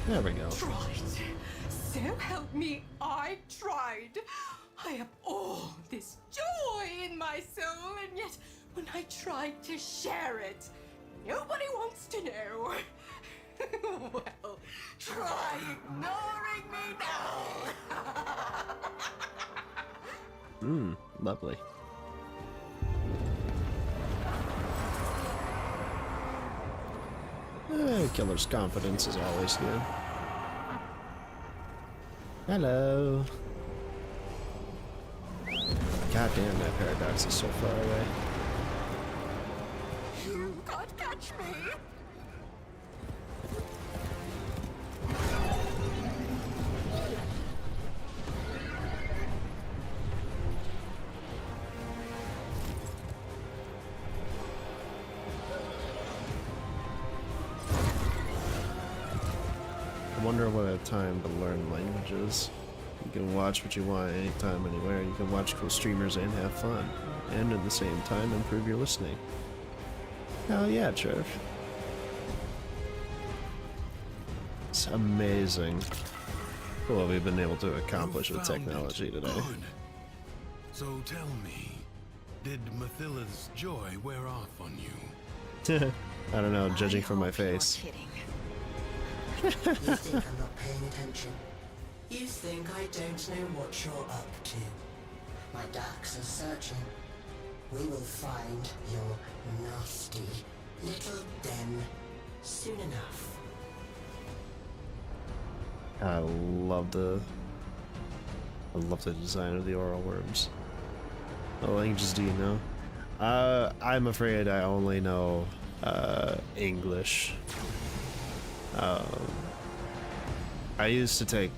There we go. Tried. So help me, I tried. I have all this joy in my soul, and yet when I tried to share it, nobody wants to know. Well, try ignoring me now. Lovely. Killer's confidence is always good. Hello. God damn, that paradox is so far away. You can't catch me. I wonder what a time to learn languages. You can watch what you want anytime, anywhere. You can watch cool streamers and have fun. And at the same time, improve your listening. Hell yeah, Trev. It's amazing what we've been able to accomplish with technology today. Good. So tell me, did Mathilla's joy wear off on you? I don't know, judging from my face. You think I'm not paying attention? You think I don't know what you're up to? My ducks are searching. We will find your nasty little den soon enough. I love the design of the oral worms. What languages do you know? I'm afraid I only know English. I used to take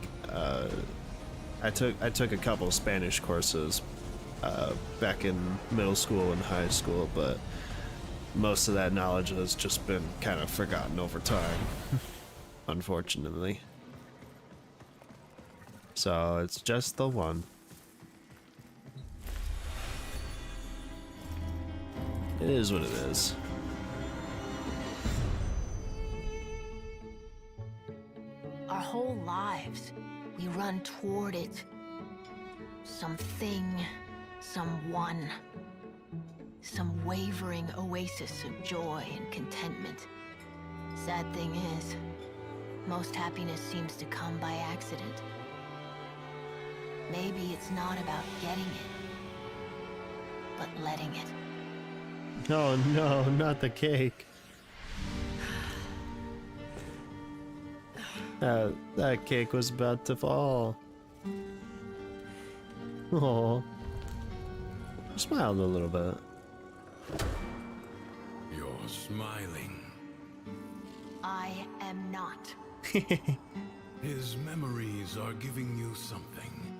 I took a couple Spanish courses back in middle school and high school, but most of that knowledge has just been kind of forgotten over time, unfortunately. So it's just the one. It is what it is. Our whole lives, we run toward it. Something, someone. Some wavering oasis of joy and contentment. Sad thing is, most happiness seems to come by accident. Maybe it's not about getting it, but letting it. Oh no, not the cake. That cake was about to fall. Oh, smiled a little bit. You're smiling. I am not. His memories are giving you something.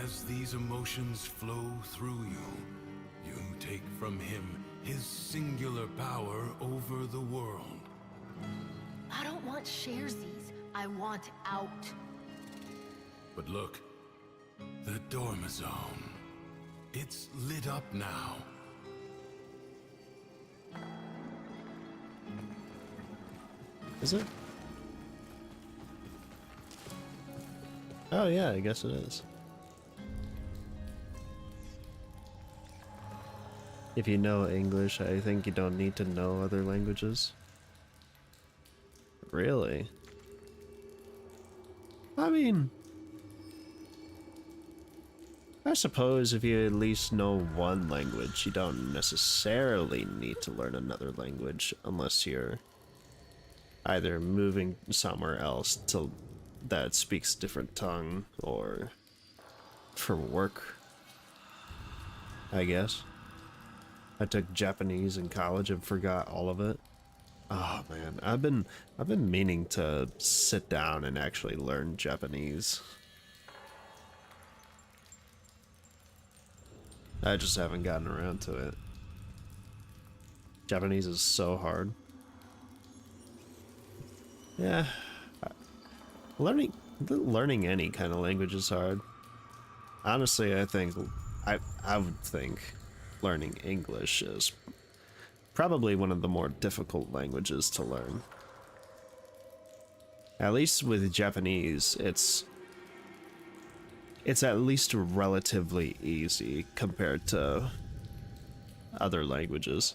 As these emotions flow through you, you take from him his singular power over the world. I don't want sharesies. I want out. But look, the dormer zone. It's lit up now. Is it? Oh yeah, I guess it is. If you know English, I think you don't need to know other languages. Really? I mean, I suppose if you at least know one language, you don't necessarily need to learn another language unless you're either moving somewhere else to that speaks a different tongue or for work, I guess. I took Japanese in college and forgot all of it. Oh man, I've been meaning to sit down and actually learn Japanese. I just haven't gotten around to it. Japanese is so hard. Yeah, learning any kind of language is hard. Honestly, I would think learning English is probably one of the more difficult languages to learn. At least with Japanese, it's at least relatively easy compared to other languages.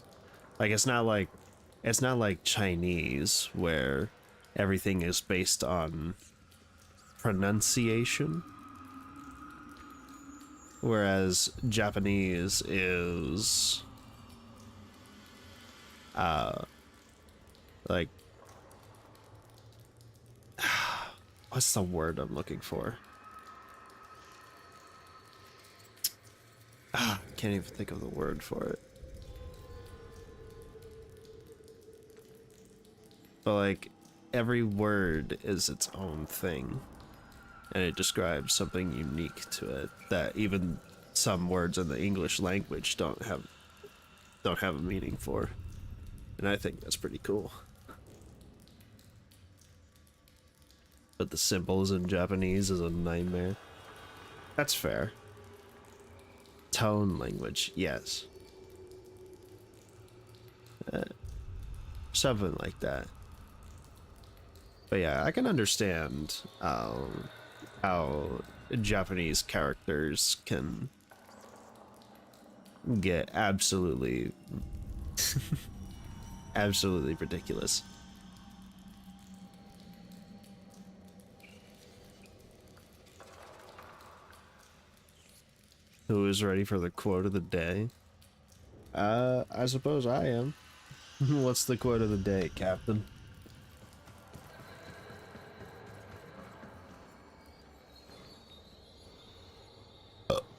Like it's not like Chinese where everything is based on pronunciation. Whereas Japanese is like what's the word I'm looking for? Can't even think of the word for it. But like every word is its own thing. And it describes something unique to it that even some words in the English language don't have a meaning for. And I think that's pretty cool. But the symbols in Japanese is a nightmare. That's fair. Tone language, yes. Something like that. But yeah, I can understand how Japanese characters can get absolutely absolutely ridiculous. Who is ready for the quote of the day? I suppose I am. What's the quote of the day, Captain?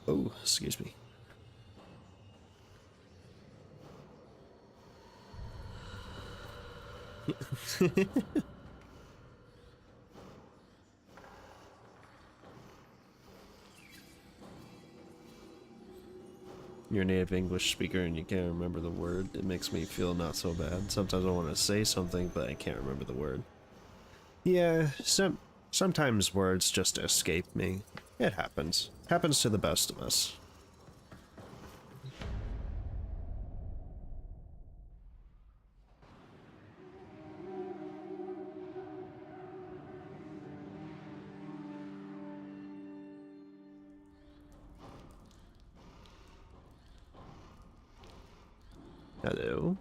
Oh, excuse me. You're a native English speaker and you can't remember the word. It makes me feel not so bad. Sometimes I want to say something, but I can't remember the word. Yeah, Sometimes words just escape me. It happens. Happens to the best of us. Hello.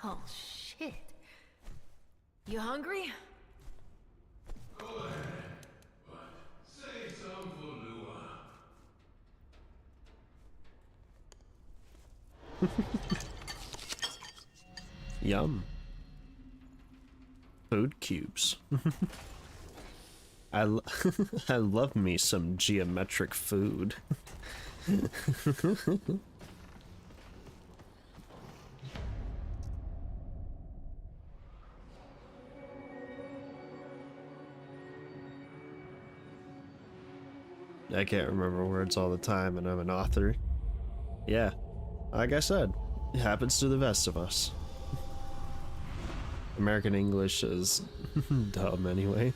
Well, shit. You hungry? Go ahead, but save some for Lua. Yum. Food cubes. I love me some geometric food. I can't remember words all the time, and I'm an author. Yeah, like I said, it happens to the best of us. American English is dumb anyway.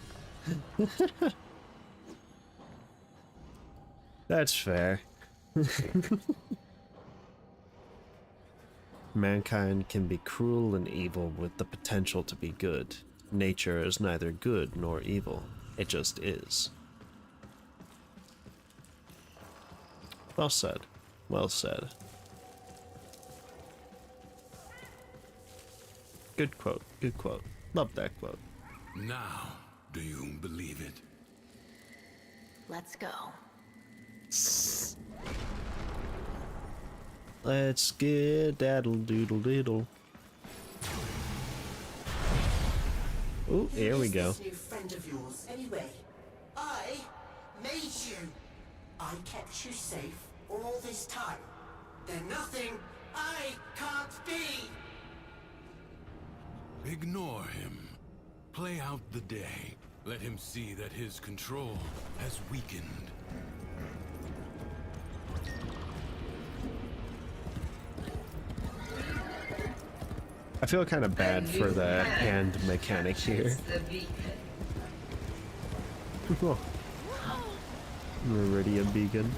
That's fair. Mankind can be cruel and evil with the potential to be good. Nature is neither good nor evil. It just is. Well said. Well said. Good quote. Good quote. Love that quote. Now, do you believe it? Let's go. Let's get daddle doodle doodle. Oh, here we go. Who's this new friend of yours, anyway? I made you. I kept you safe all this time. There's nothing I can't be. Ignore him. Play out the day. Let him see that his control has weakened. I feel kind of bad for the hand mechanic here. Oh. Meridian beacon.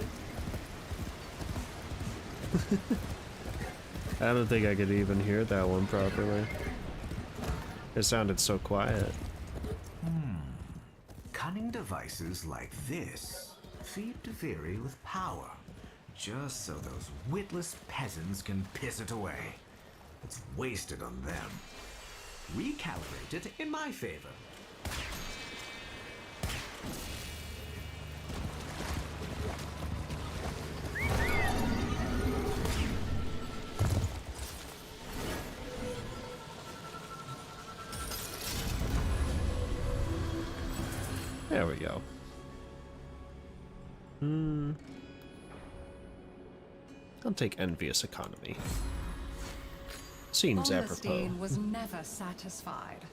I don't think I could even hear that one properly. It sounded so quiet. Cunning devices like this feed Duviri with power, just so those witless peasants can piss it away. It's wasted on them. Recalibrate it in my favor. There we go. I'll take envious economy. Seems apropos. Augustine was never satisfied.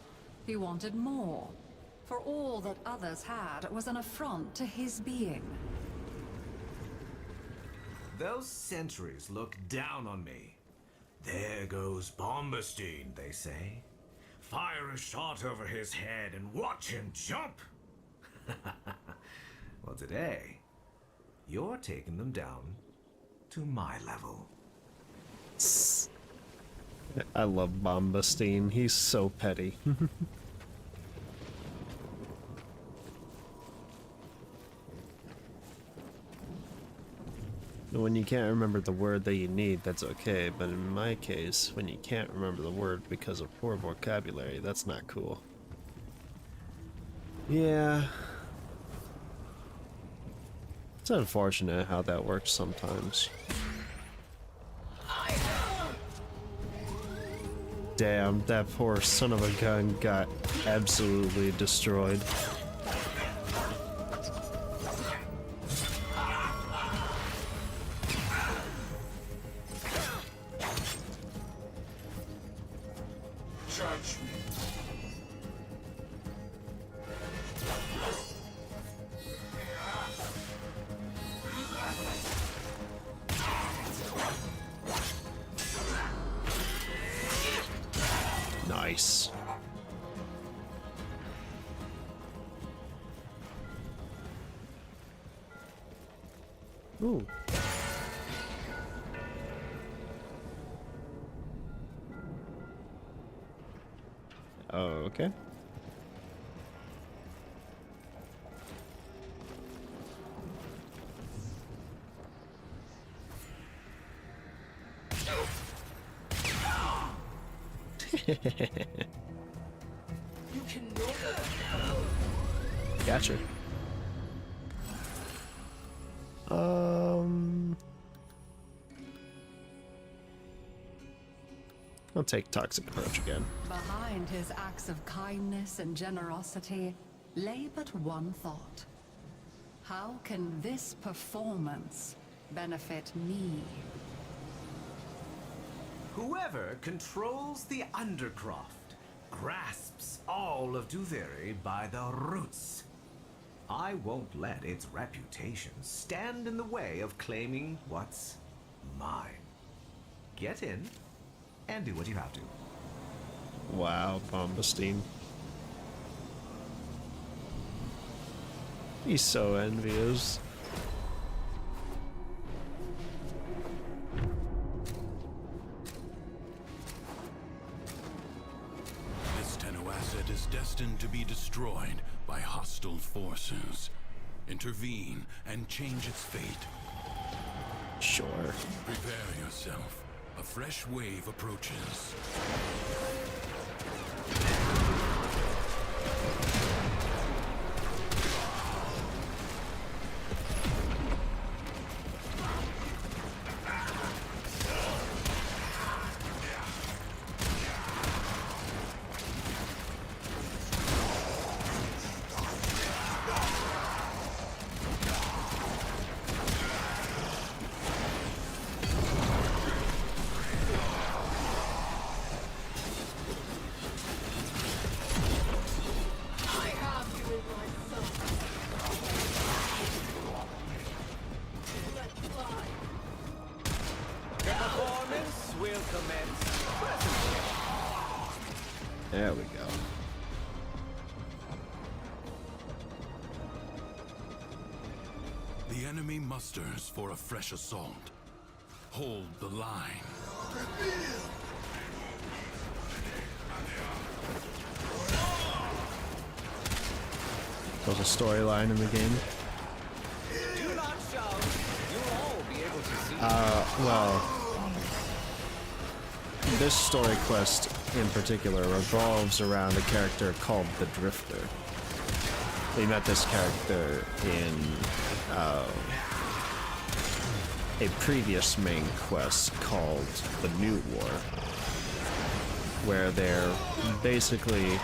He wanted more. For all that others had was an affront to his being. Those sentries look down on me. There goes Bombastine, they say. Fire a shot over his head and watch him jump. Well, today, you're taking them down to my level. I love Bombastine. He's so petty. When you can't remember the word that you need, that's okay. But in my case, when you can't remember the word because of poor vocabulary, that's not cool. Yeah. It's unfortunate how that works sometimes. Damn, that poor son of a gun got absolutely destroyed. Nice. Ooh. Oh, okay. Gotcha. I'll take toxic approach again. Behind his acts of kindness and generosity lay but one thought. How can this performance benefit me? Whoever controls the Undercroft grasps all of Duviri by the roots. I won't let its reputation stand in the way of claiming what's mine. Get in and do what you have to. Wow, Bombastine. He's so envious. This Tenno asset is destined to be destroyed by hostile forces. Intervene and change its fate. Sure. Prepare yourself. A fresh wave approaches. There we go. The enemy musters for a fresh assault. Hold the line. There's a storyline in the game. Do not shout. You'll all be able to see. Well, this story quest in particular revolves around a character called the Drifter. We met this character in a previous main quest called the New War, where they're basically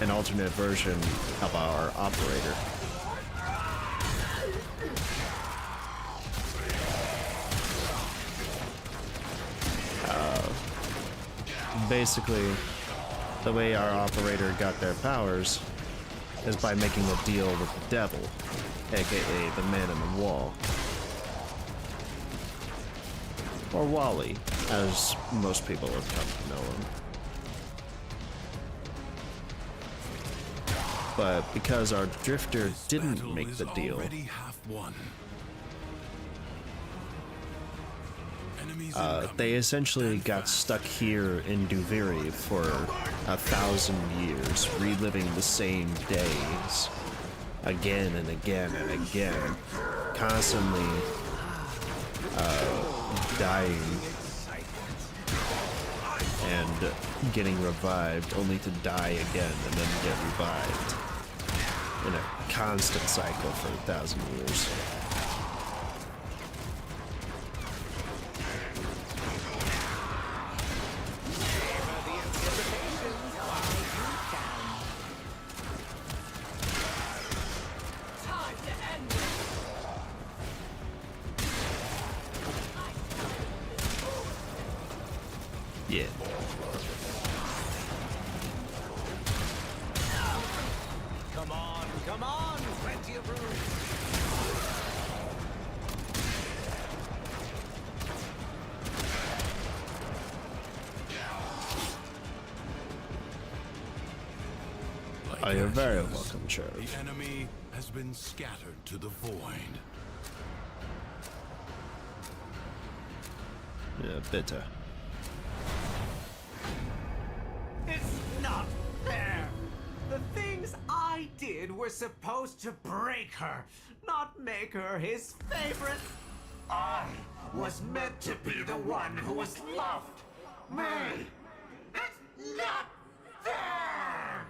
an alternate version of our operator. Basically, the way our operator got their powers is by making a deal with the devil, aka the Man in the Wall. Or Wally, as most people have come to know him. But because our Drifter didn't make the deal, they essentially got stuck here in Duviri for 1,000 years, reliving the same days again and again and again, constantly dying and getting revived, only to die again and then get revived in a constant cycle for 1,000 years. Yeah. Come on, plenty of room. Oh, you're very welcome, Sheriff. The enemy has been scattered to the void. Yeah, bitter. It's not fair! The things I did were supposed to break her, not make her his favorite. I was meant to be the one who was loved. Me! It's not fair!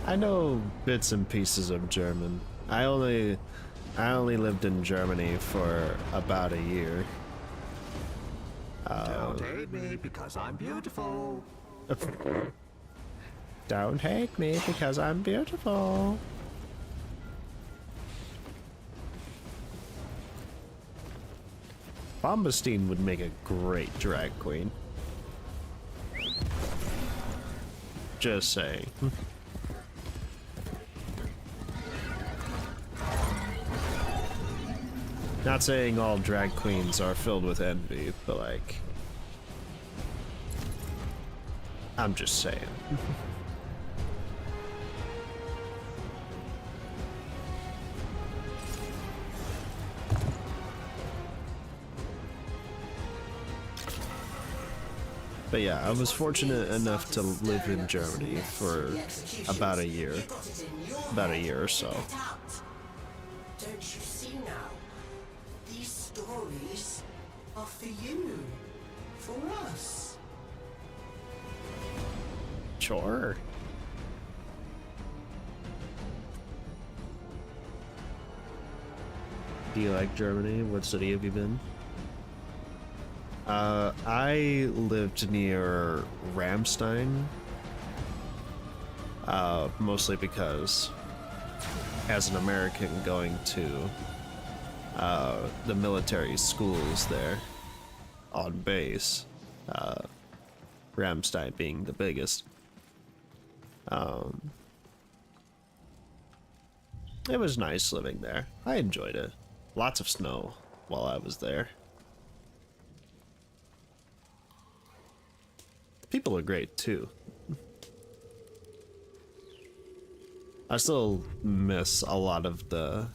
I know bits and pieces of German. I only lived in Germany for about a year. Don't hate me because I'm beautiful. Don't hate me because I'm beautiful. Bombastine would make a great drag queen. Just saying. Not saying all drag queens are filled with envy, but like, I'm just saying. But yeah, I was fortunate enough to live in Germany for about a year. About a year or so. Don't you see now? These stories are for you. For us. Sure. Do you like Germany? What city have you been? I lived near Ramstein, mostly because as an American going to the military schools there on base, Ramstein being the biggest, it was nice living there. I enjoyed it. Lots of snow while I was there. People are great too. I still miss a lot of the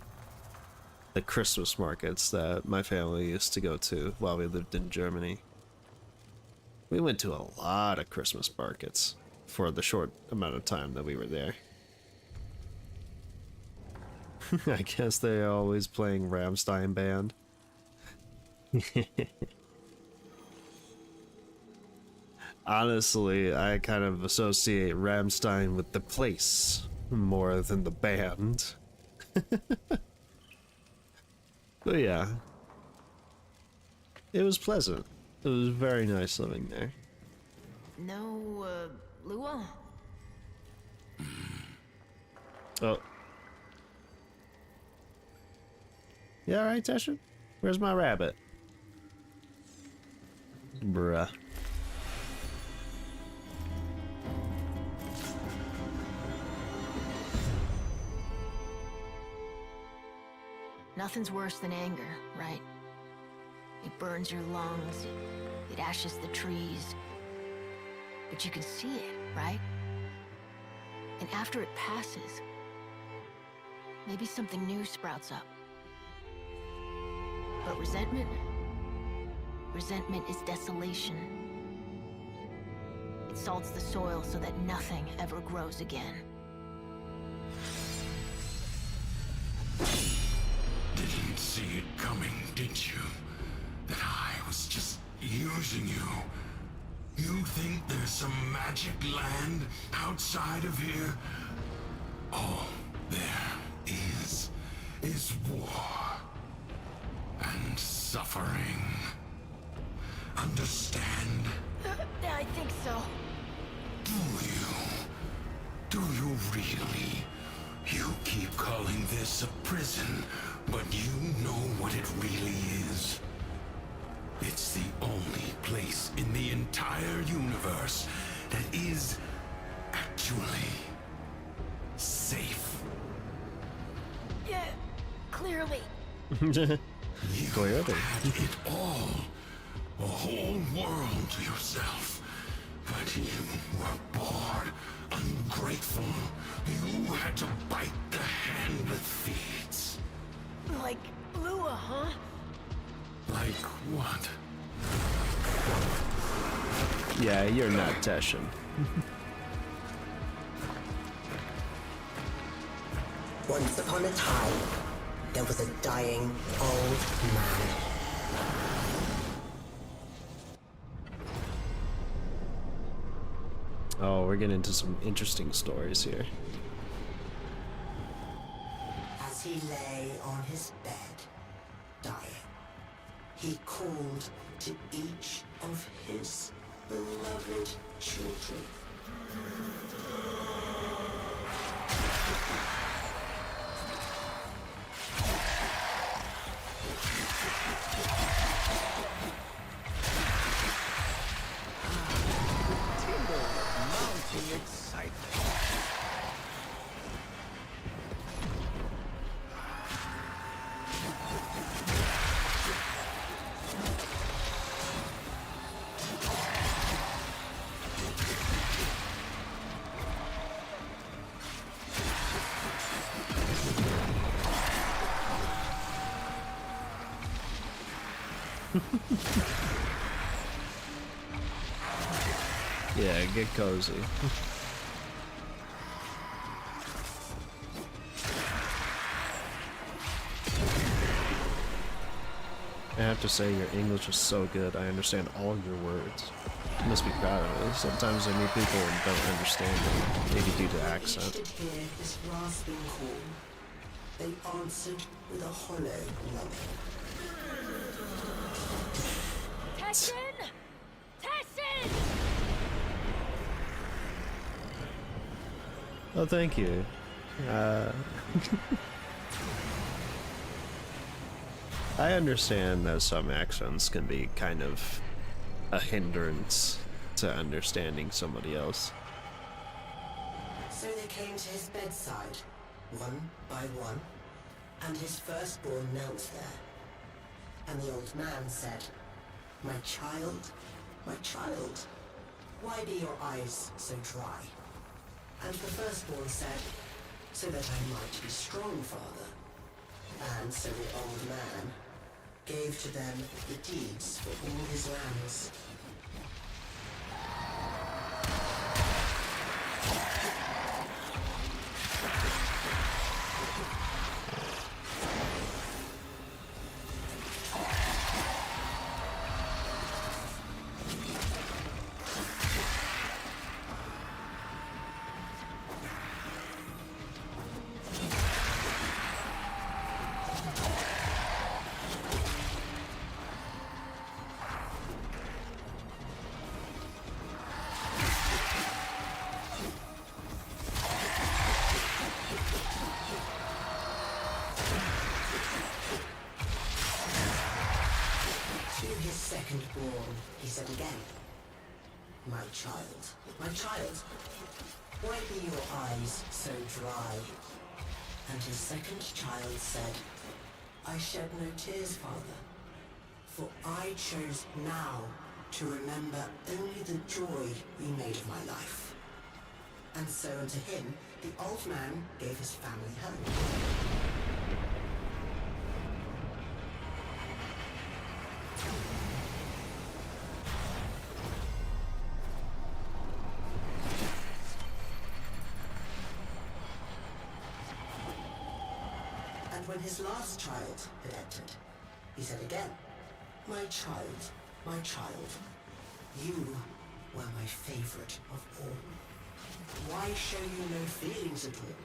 Christmas markets that my family used to go to while we lived in Germany. We went to a lot of Christmas markets for the short amount of time that we were there. I guess they're always playing Rammstein band. Honestly, I kind of associate Rammstein with the place more than the band. But yeah, it was pleasant. It was very nice living there. No, Lua? Oh. You alright, Teshin? Where's my rabbit? Bruh. Nothing's worse than anger, right? It burns your lungs, it ashes the trees. But you can see it, right? And after it passes, maybe something new sprouts up. But resentment? Resentment is desolation. It salts the soil so that nothing ever grows again. Didn't see it coming, did you? That I was just using you. You think there's some magic land outside of here? All there is war and suffering. Understand? I think so. Do you? Do you really? You keep calling this a prison, but you know what it really is. It's the only place in the entire universe that is actually safe. Yeah, clearly clearly. Clearly. Had it all. A whole world to yourself. But you were bored, ungrateful. You had to bite the hand that feeds. Like Lua, huh? Like what? Yeah, you're not Teshin. Once upon a time, there was a dying old man. Oh, we're getting into some interesting stories here. As he lay on his bed, dying, he called to each of his beloved children. Mounting excitement. Yeah, get cozy. I have to say, your English is so good. I understand all your words. You must be proud of it. Sometimes I meet people and don't understand them, maybe due to accent. Each could hear this rasping call. They answered with a hollow numbing. Teshin! Teshin! Oh, thank you. I understand that some accents can be kind of a hindrance to understanding somebody else. So they came to his bedside, one by one, and his firstborn knelt there. And the old man said, my child, why be your eyes so dry? And the firstborn said, so that I might be strong, father. And so the old man gave to them the deeds for all his lands. Second-born, he said again, my child, why be your eyes so dry? And his second child said, I shed no tears, father, for I chose now to remember only the joy we made of my life. And so unto him, the old man gave his family home. And when his last child had entered, he said again, my child, you were my favorite of all. Why show you no feelings at all?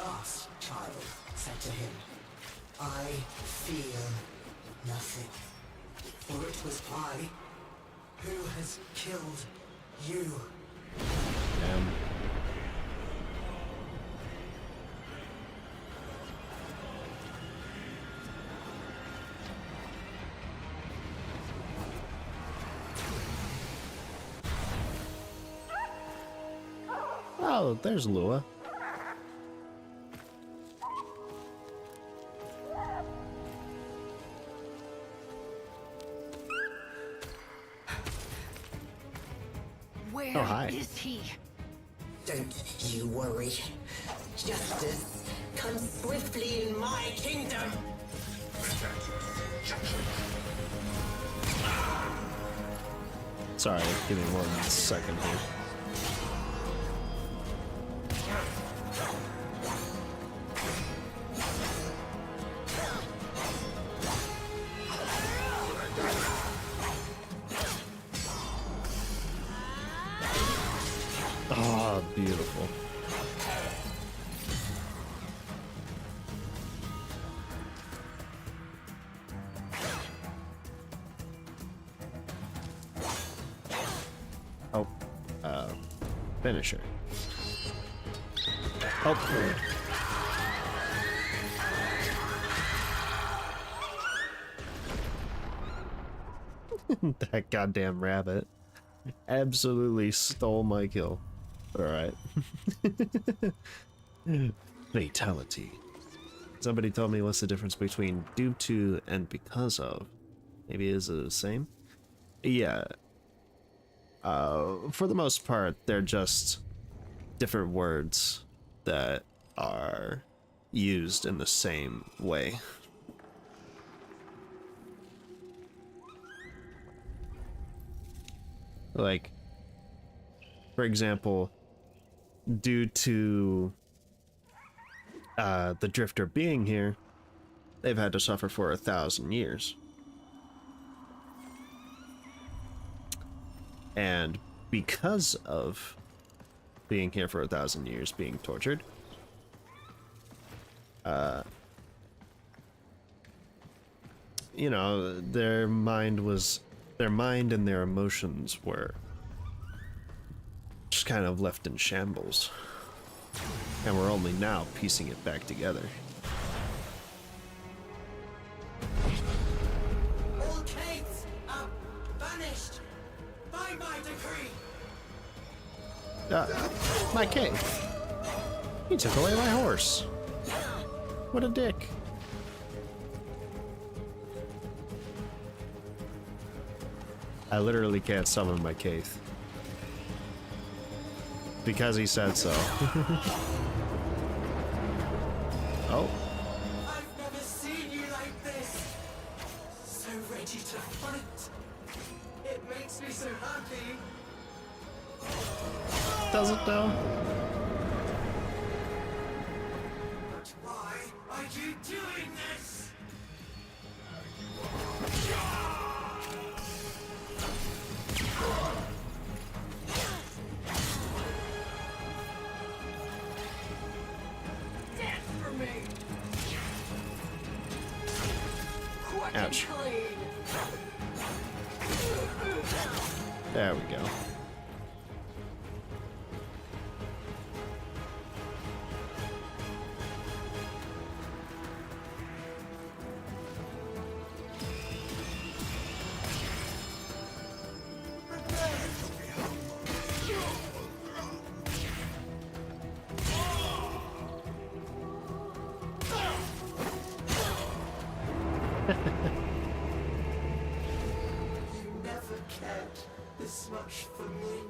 last child said to him, I feel nothing. For it was I who has killed you. Damn. Oh, there's Lua. Where is he? Don't you worry. Justice comes swiftly in my kingdom. Sorry, give me 1 second here. Ah, beautiful. Oh, finisher. Oh. That goddamn rabbit absolutely stole my kill. Alright. Fatality. Somebody told me what's the difference between due to and because of. Maybe is it the same? Yeah. For the most part, they're just different words that are used in the same way. Like, for example, due to the Drifter being here, they've had to suffer for 1,000 years. And because of being here for 1,000 years, being tortured, you know, their mind and their emotions were just kind of left in shambles. And we're only now piecing it back together. All caves are banished by my decree. My cave. He took away my horse. What a dick. I literally can't summon my cave. Because he said so. Oh. I've never seen you like this. So ready to fight. It makes me so happy. Does it though? But why are you doing this? Ouch. There we go. You never cared this much for me.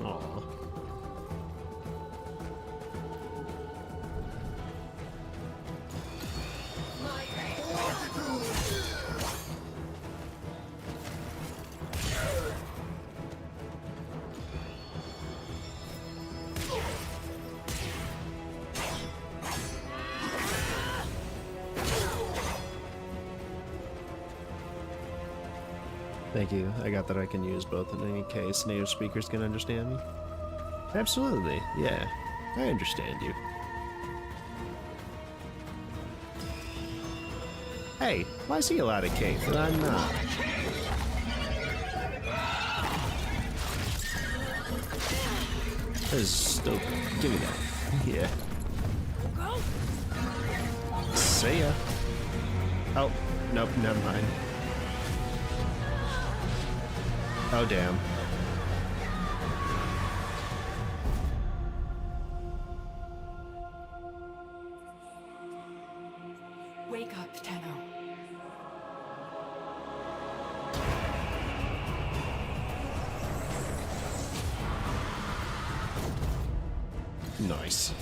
Aww. Thank you. I got that I can use both in any case native speakers can understand me. Absolutely, yeah. I understand you. Hey, why is he allowed a cape and I'm not? This is stupid. Give me that. Yeah. See ya. Oh, nope, never mind. Oh, damn. Wake up, Tenno. Nice.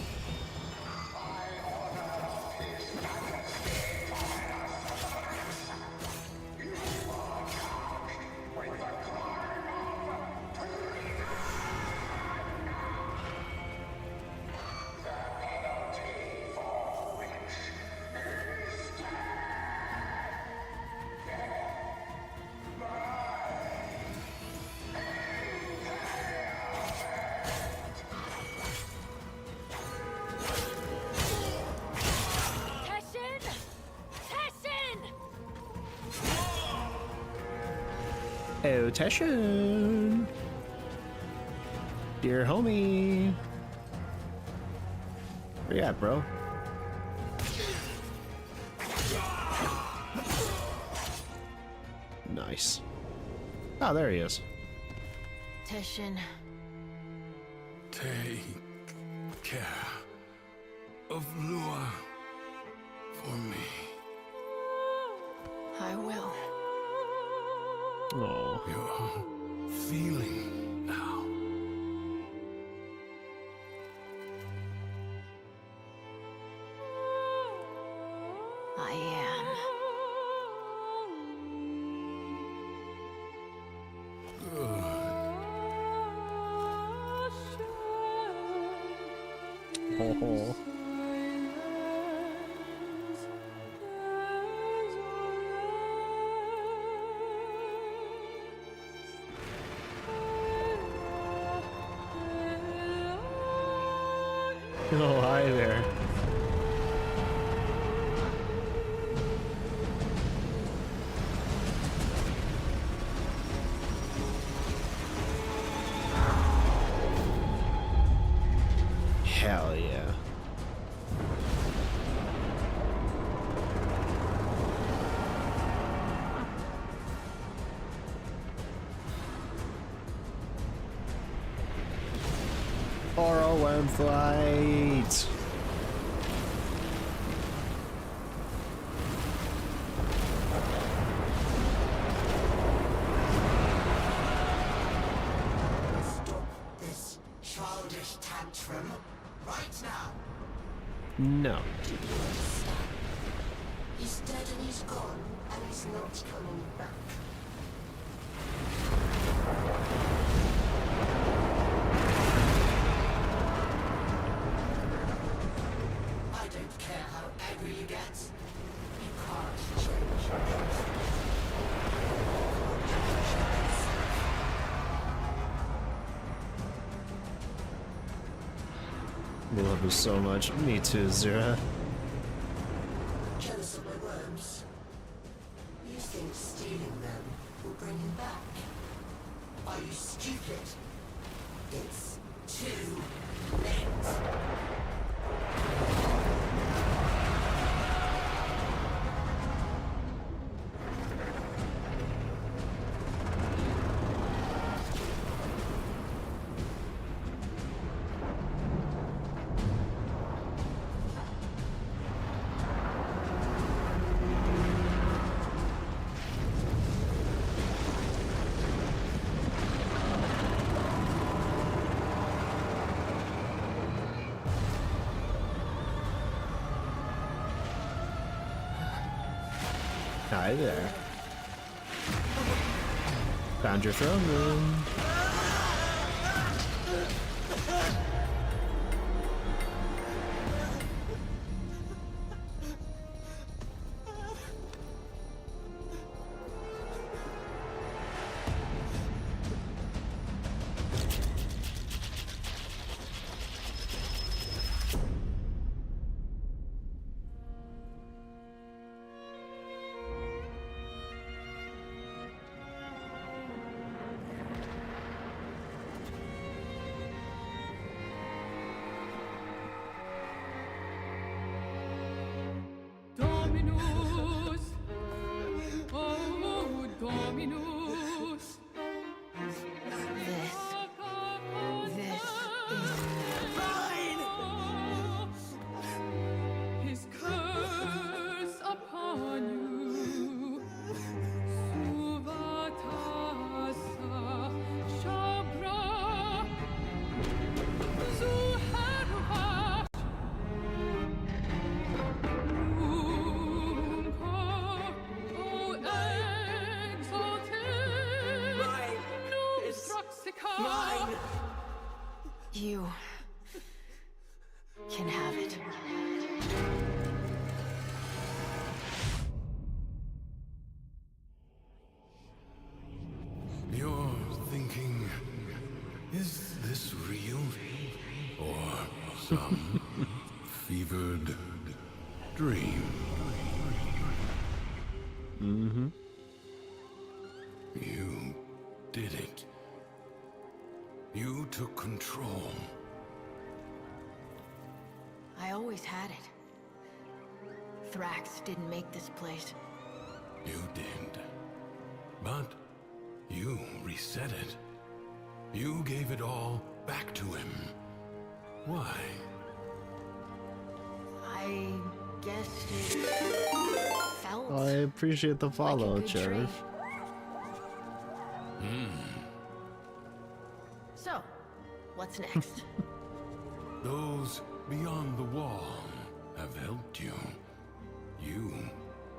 Oh, Teshin! Dear homie! Where you at, bro? Nice. Oh, there he is. Teshin. Take care of Lua for me. I will. Oh. You're feeling now. I am. Oh. Oh, hi there. Hell yeah. ROM flight. Stop this childish tantrum right now. No. He's dead and he's gone, and he's not coming back. I don't care how angry you get. You can't change it. I love you so much. Me too, Zira. Jealous of my worms? You think stealing them will bring him back? Are you stupid? It's too late. Hi there. Found your throne room. Dominus. Oh, Dominus. This is Fine! His curse upon you. Suvatasa Shabra Zuherva Unca O exalted Nostraxica. you. Can have it. You're thinking, is this real? Or some fevered dream? Mm-hmm. You did it. You took control. I always had it. Thrax didn't make this place. You did. But you reset it. You gave it all back to him. Why? I guess it felt I appreciate the follow, good trade. Sheriff. So, what's next? Those beyond the wall have helped you. You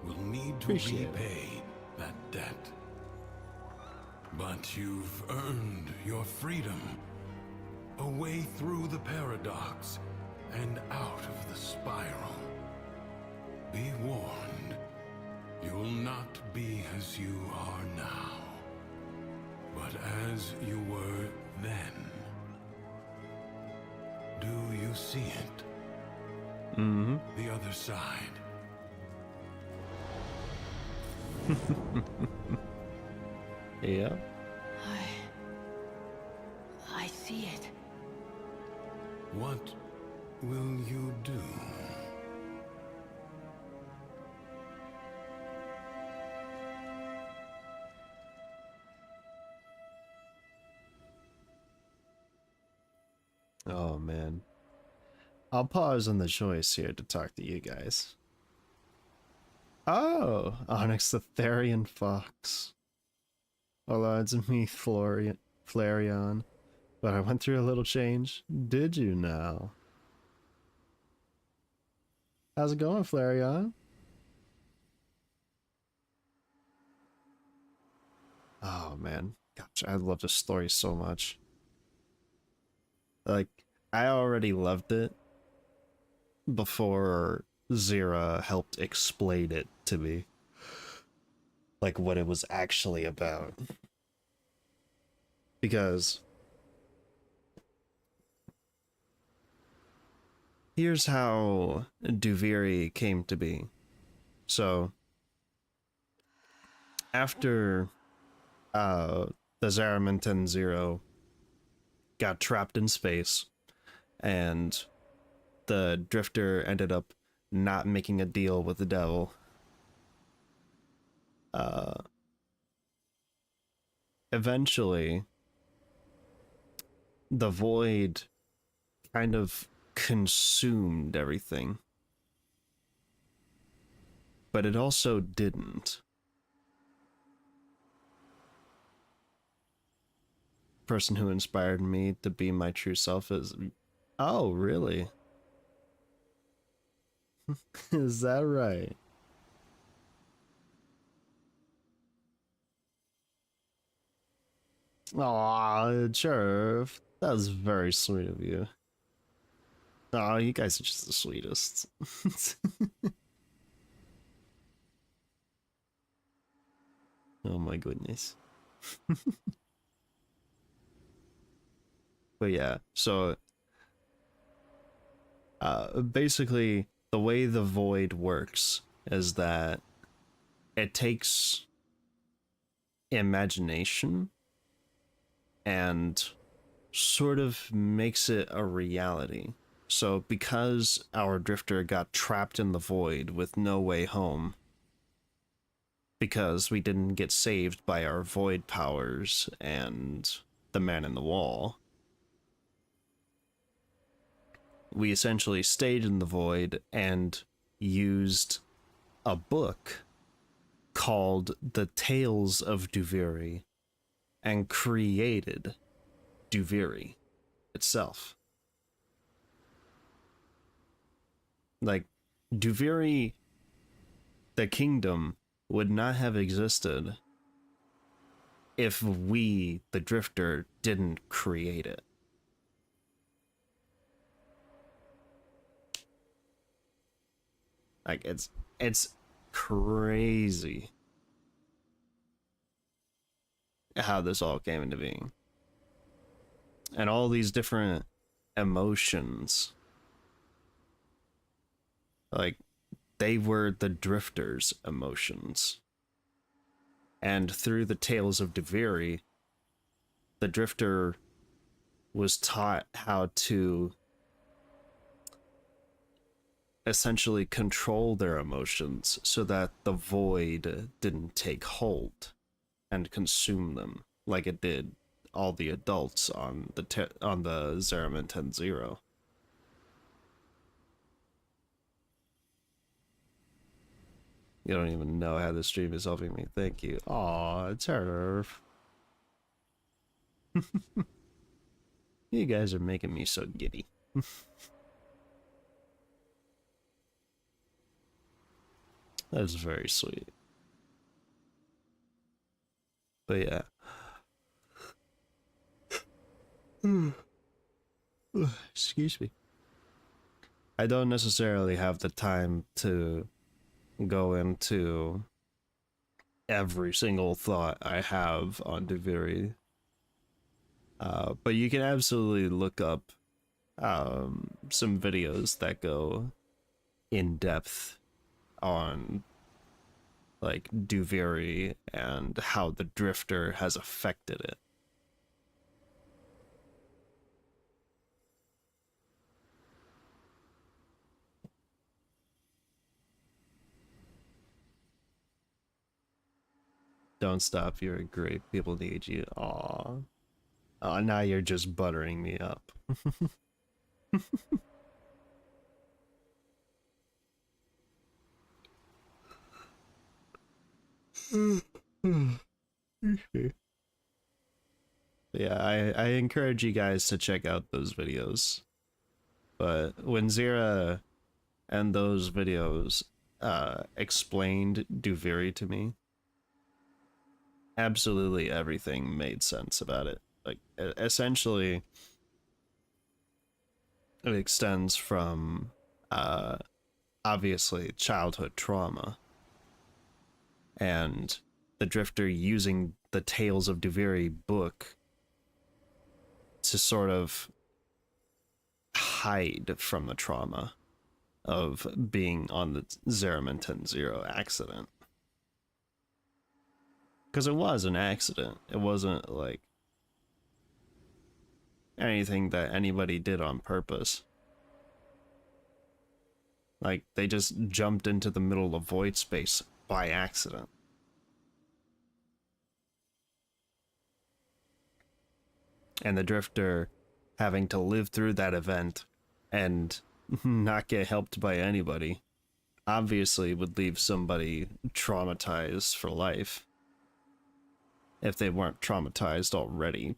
will need to Appreciate it. repay that debt. But you've earned your freedom. A way through the paradox and out of the spiral. Be warned, you'll not be as you are now, but as you were then. Do you see it? Mm-hmm. The other side. Yeah. I see it. What will you do? Oh, man. I'll pause on the choice here to talk to you guys. Oh, Onyx the Therian Fox. Well, it's me, Flareon. But I went through a little change. Did you now? How's it going, Flareon? Oh, man. Gosh, I love this story so much. Like, I already loved it before Zira helped explain it to me. Like, what it was actually about. Because here's how Duviri came to be. So, after the Zaramanten Zero got trapped in space, and the Drifter ended up not making a deal with the devil, eventually the void kind of consumed everything, but it also didn't. Person who inspired me to be my true self is... Oh, really? Is that right? Aw, Sheriff. That was very sweet of you. Aw, you guys are just the sweetest. Oh my goodness. But yeah, so basically the way the void works is that it takes imagination and sort of makes it a reality. So because our drifter got trapped in the void with no way home, because we didn't get saved by our void powers and the man in the wall, we essentially stayed in the void and used a book called The Tales of Duviri and created Duviri itself. Like, Duviri, the kingdom, would not have existed if we, the Drifter, didn't create it. Like, it's crazy how this all came into being. And all these different emotions, like, they were the Drifter's emotions. And through the Tales of Duviri, the Drifter was taught how to essentially control their emotions so that the void didn't take hold and consume them like it did all the adults on the Zeraman 10-0. You don't even know how the stream is helping me. Thank you. Aw, Turf. You guys are making me so giddy. That's very sweet. But yeah. Excuse me. I don't necessarily have the time to go into every single thought I have on Duviri. But you can absolutely look up some videos that go in depth on like Duviri and how the Drifter has affected it. Don't stop, you're great. People need you. Aww. Oh, now you're just buttering me up. Yeah, I encourage you guys to check out those videos. But when Zira and those videos explained Duviri to me, absolutely everything made sense about it. Like, essentially, it extends from, obviously, childhood trauma. And the Drifter using the Tales of Duviri book to sort of hide from the trauma of being on the Zeraman 10-0 accident. Because it was an accident. It wasn't like anything that anybody did on purpose. Like, they just jumped into the middle of void space by accident. And the Drifter having to live through that event and not get helped by anybody obviously would leave somebody traumatized for life. If they weren't traumatized already.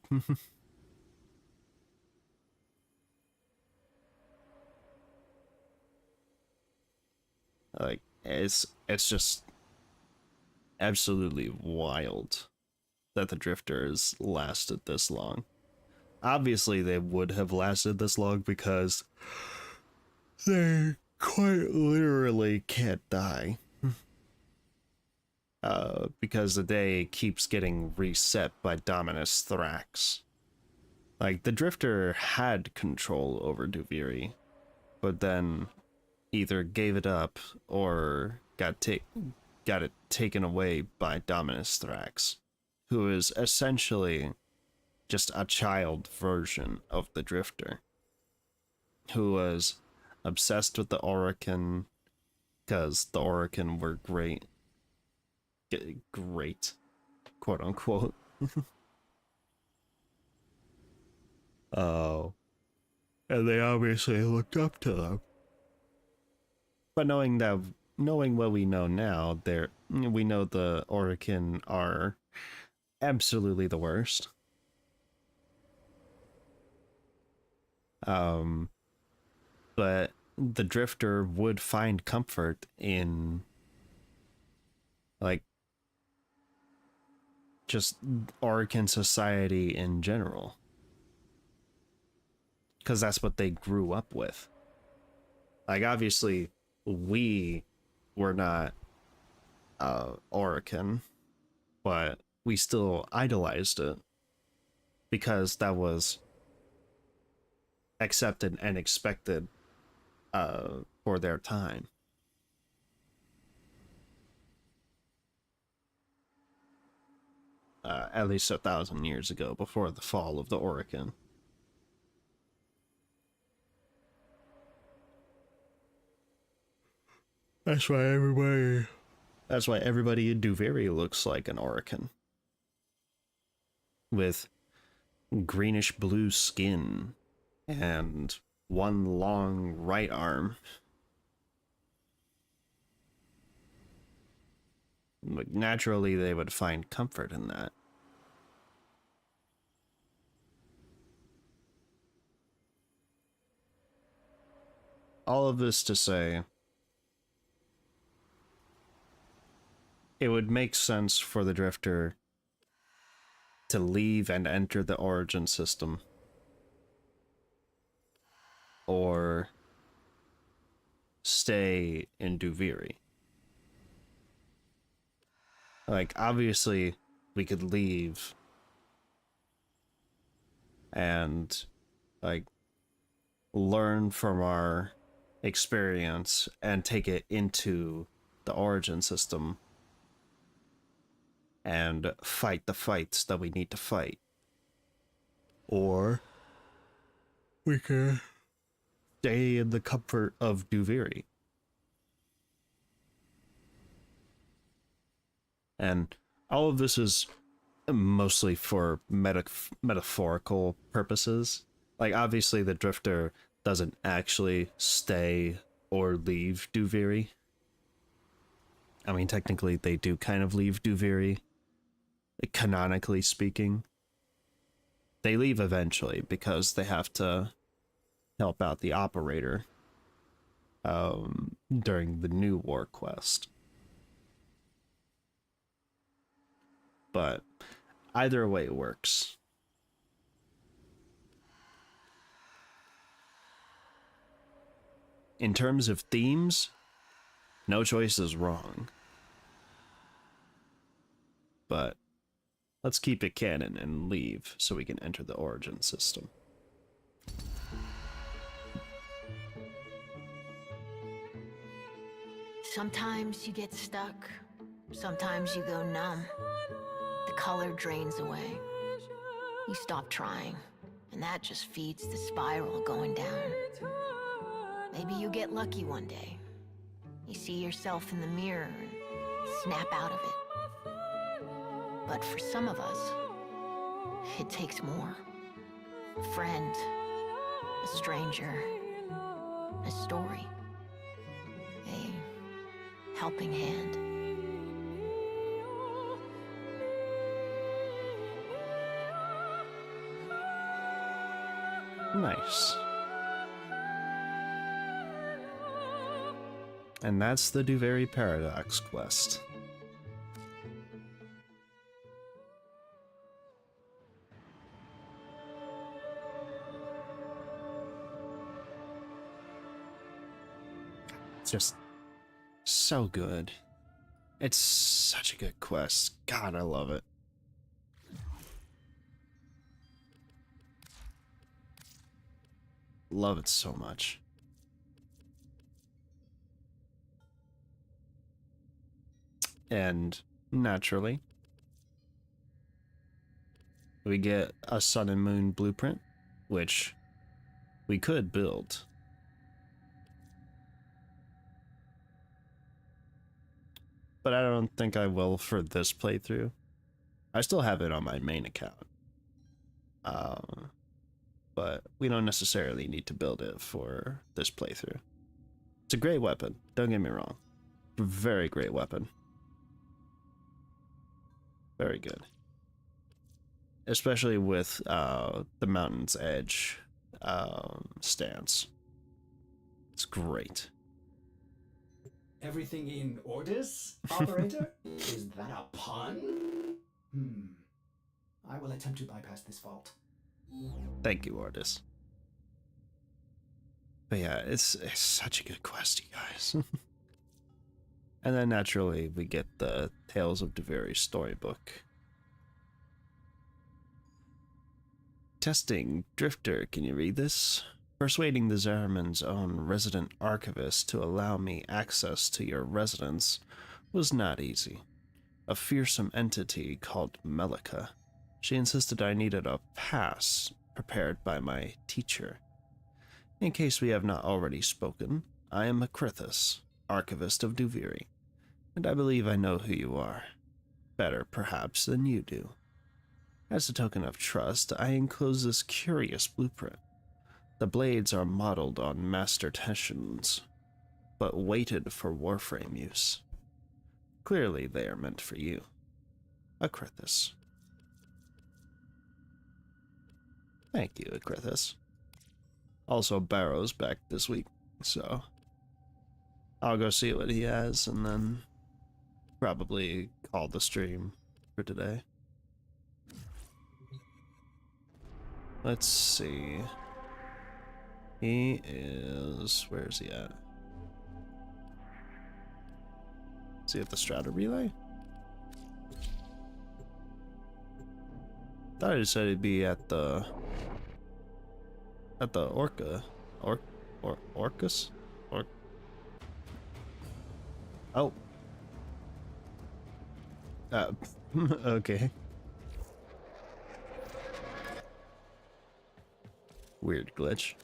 Like, it's just absolutely wild that the Drifters lasted this long. Obviously, they would have lasted this long because they quite literally can't die. Because the day keeps getting reset by Dominus Thrax. Like, the Drifter had control over Duviri, but then either gave it up or got it taken away by Dominus Thrax, who is essentially just a child version of the Drifter, who was obsessed with the Orokin because the Orokin were great. Great, quote unquote. Oh. And they obviously looked up to them. But knowing what we know now, we know the Orokin are absolutely the worst. But the Drifter would find comfort in, like, just Orokin society in general. Because that's what they grew up with. Like, obviously, we were not Orokin, but we still idolized it. Because that was accepted and expected for their time. At least 1,000 years ago, before the fall of the Orokin. That's why everybody in Duviri looks like an Orokin. With greenish blue skin and one long right arm. Like, naturally, they would find comfort in that. All of this to say, it would make sense for the Drifter to leave and enter the Origin system. Or stay in Duviri. Like, obviously, we could leave and, like, learn from our experience and take it into the Origin system and fight the fights that we need to fight. Or we could stay in the comfort of Duviri. And all of this is mostly for metaphorical purposes. Like, obviously, the Drifter doesn't actually stay or leave Duviri. I mean, technically, they do kind of leave Duviri, canonically speaking. They leave eventually because they have to help out the operator during the new war quest. But either way works. In terms of themes, no choice is wrong. But let's keep it canon and leave so we can enter the Origin system. Sometimes you get stuck. Sometimes you go numb. The color drains away. You stop trying, and that just feeds the spiral going down. Maybe you get lucky one day. You see yourself in the mirror and snap out of it. But for some of us, it takes more. A friend, a stranger, a story, a helping hand. Nice. And that's the Duviri Paradox quest. It's just so good. It's such a good quest. God, I love it. Love it so much. And naturally, we get a Sun and Moon blueprint, which we could build but I don't think I will for this playthrough. I still have it on my main account. But we don't necessarily need to build it for this playthrough. It's a great weapon, don't get me wrong. Very great weapon. Very good. Especially with the Mountain's Edge stance. It's great. Everything in orders, operator? Is that a pun? I will attempt to bypass this fault. Thank you, Ordis. But yeah, it's such a good quest, you guys. And then naturally we get the Tales of Duviri storybook. Testing. Drifter, can you read this? Persuading the Zariman's own resident archivist to allow me access to your residence was not easy. A fearsome entity called Melika. She insisted I needed a pass prepared by my teacher. In case we have not already spoken, I am Akrithis, Archivist of Duviri, and I believe I know who you are. Better, perhaps, than you do. As a token of trust, I enclose this curious blueprint. The blades are modeled on master tensions, but weighted for Warframe use. Clearly they are meant for you. Akrithis. Thank you, Akrithis. Also, Barrow's back this week, so I'll go see what he has and then probably call the stream for today. Let's see. He is... where is he at? Is he at the Strata Relay? Thought he said he'd be at the Orcus? Oh. Okay. Weird glitch.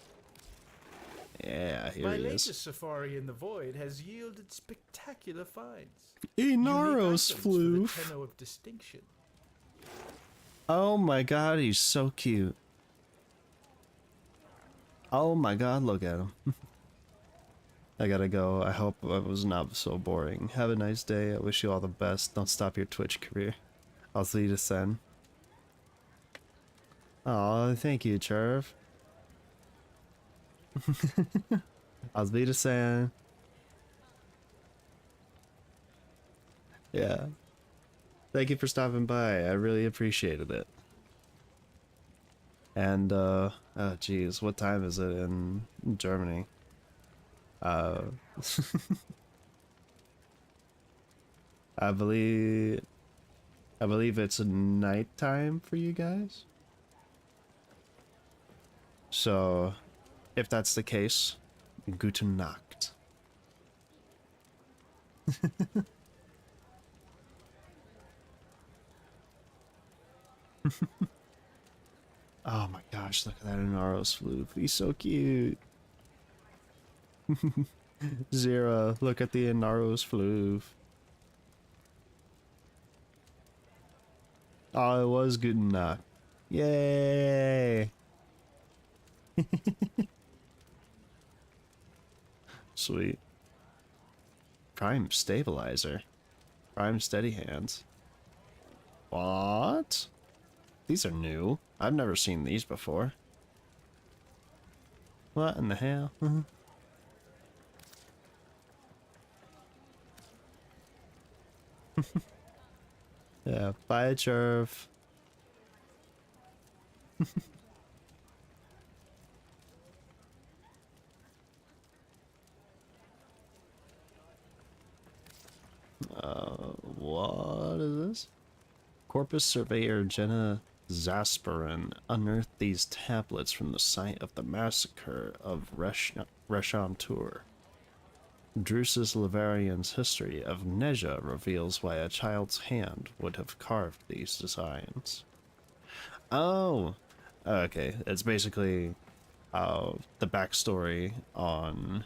Yeah, here My he latest is. safari in the void has yielded spectacular finds. Inaros floof. For the Tenno of distinction. Oh my god, he's so cute. Oh my god, look at him. I gotta go. I hope I was not so boring. Have a nice day. I wish you all the best. Don't stop your Twitch career. I'll see you soon. Oh, thank you, Churv. I'll be the same. Yeah. Thank you for stopping by. I really appreciated it. And, oh geez, what time is it in Germany? I believe it's nighttime for you guys. So, if that's the case, gute Nacht. Oh my gosh, look at that Inaros floof. He's so cute. Zera, look at the Inaros floof. Oh, it was good enough. Yay! Sweet. Prime stabilizer. Prime steady hands. What? These are new. I've never seen these before. What in the hell? Yeah, bye, Churv. What is this? Corpus Surveyor Jenna Zasperin unearthed these tablets from the site of the massacre of Reshantur. Drusus Lavarian's history of Neja reveals why a child's hand would have carved these designs. Oh! Okay, it's basically the backstory on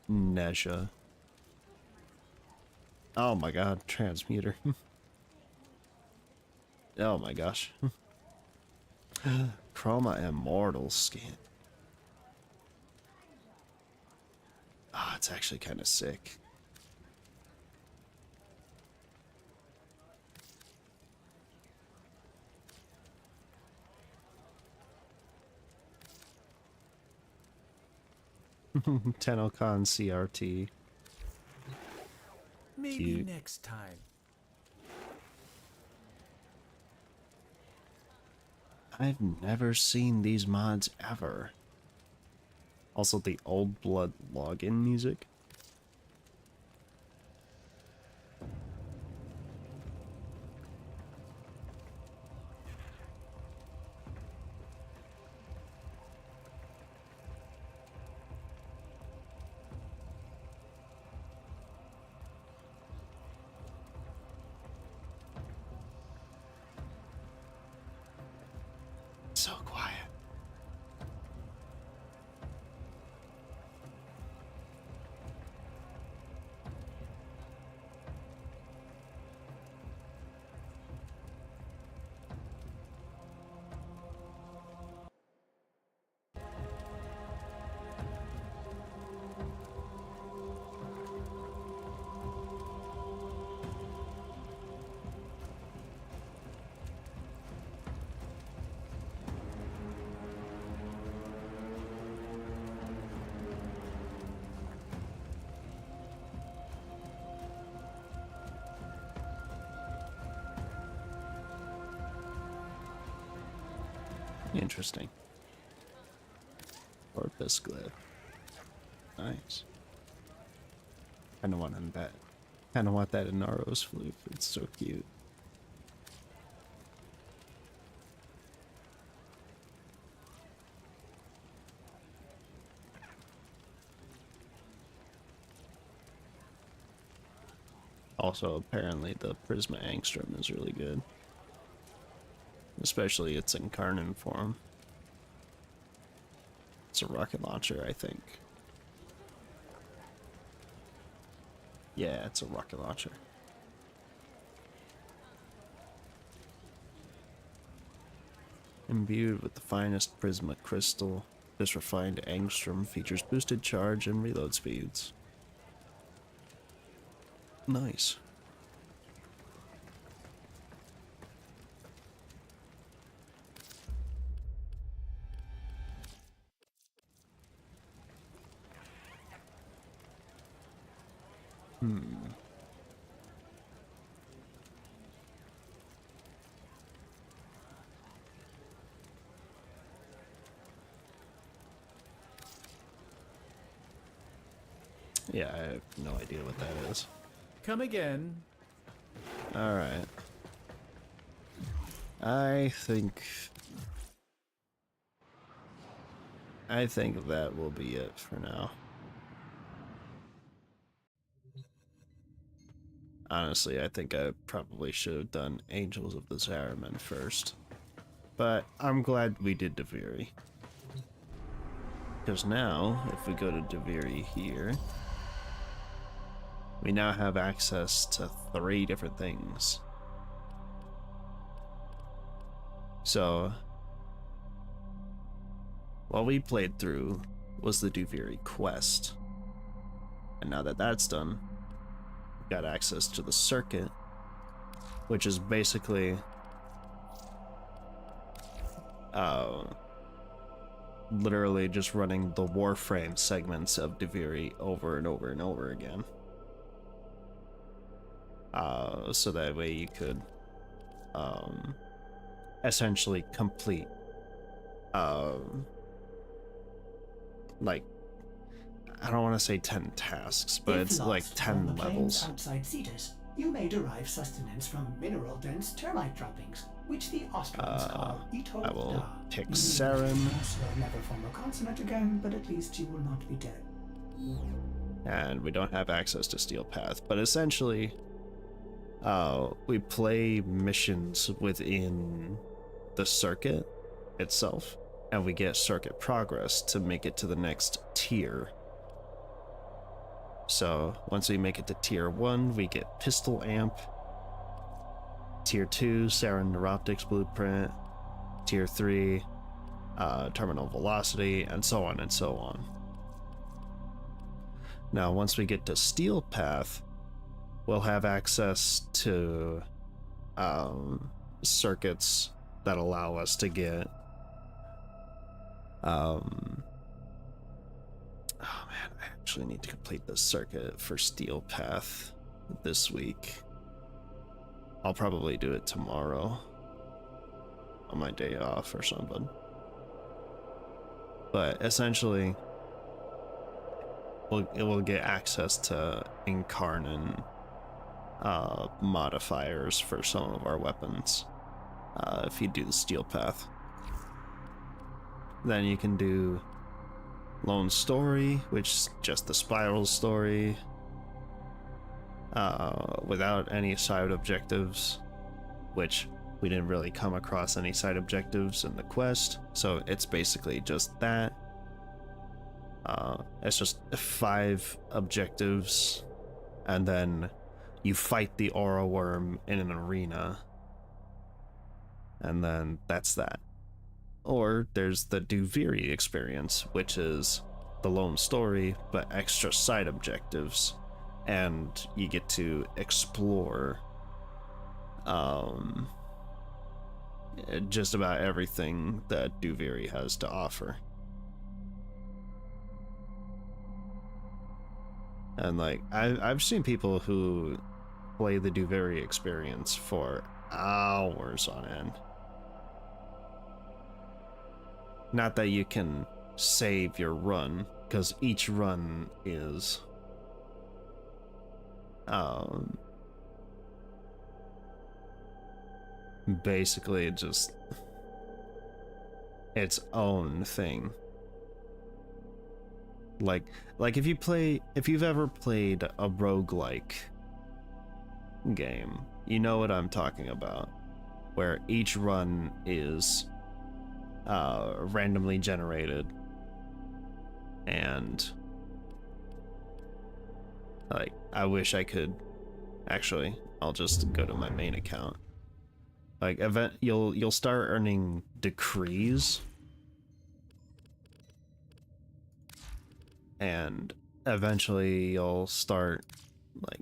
Neja. Oh my god, transmuter. Oh my gosh. Chroma Immortal skin. Ah, it's actually kind of sick. Tenocon CRT. Maybe Cute. next time. I've never seen these mods ever. Also, the Old Blood login music. So quiet. Interesting. Porpoise glyph. Nice. Kinda want that. Kinda want that in Naro's flute. It's so cute. Also, apparently the Prisma Angstrom is really good. Especially its incarnate form. It's a rocket launcher, I think. Yeah, it's a rocket launcher. Imbued with the finest Prisma crystal, this refined Angstrom features boosted charge and reload speeds. Nice. Yeah, I have no idea what that is. Come again. Alright. I think that will be it for now. Honestly, I think I probably should have done Angels of the Zariman first. But I'm glad we did Duviri. Because now, if we go to Duviri here, we now have access to 3 different things. So, what we played through was the Duviri quest. And now that that's done, we've got access to the circuit, which is basically literally just running the Warframe segments of Duviri over and over and over again. So that way you could essentially complete like, I don't want to say 10 tasks, but If it's lost like 10 on the plains levels. outside Cetus, you may derive sustenance from mineral-dense termite droppings, which the Austrians call Ito I will Da. pick You Saren. will never form a consonant again, but at least you will not be dead. And we don't have access to Steel Path, but essentially we play missions within the circuit itself, and we get circuit progress to make it to the next tier. So once we make it to tier 1, we get Pistol Amp. Tier 2, Sarin Neuroptics Blueprint. Tier 3, Terminal Velocity, and so on and so on. Now, once we get to Steel Path, we'll have access to circuits that allow us to get oh man, I actually need to complete this circuit for Steel Path this week. I'll probably do it tomorrow on my day off or something. But essentially, we'll get access to Incarnon modifiers for some of our weapons if you do the Steel Path. Then you can do Lone Story, which is just the Spiral story without any side objectives, which we didn't really come across any side objectives in the quest, so it's basically just that. It's just 5 objectives, and then you fight the Aura Worm in an arena, and then that's that. Or there's the Duviri experience, which is the Lone Story, but extra side objectives, and you get to explore just about everything that Duviri has to offer. And like, I've seen people who play the Duviri experience for hours on end. Not that you can save your run, because each run is basically just its own thing. Like if you've ever played a roguelike game, you know what I'm talking about, where each run is randomly generated, and like, I wish I could actually, I'll just go to my main account. Like, you'll start earning decrees, and eventually you'll start, like,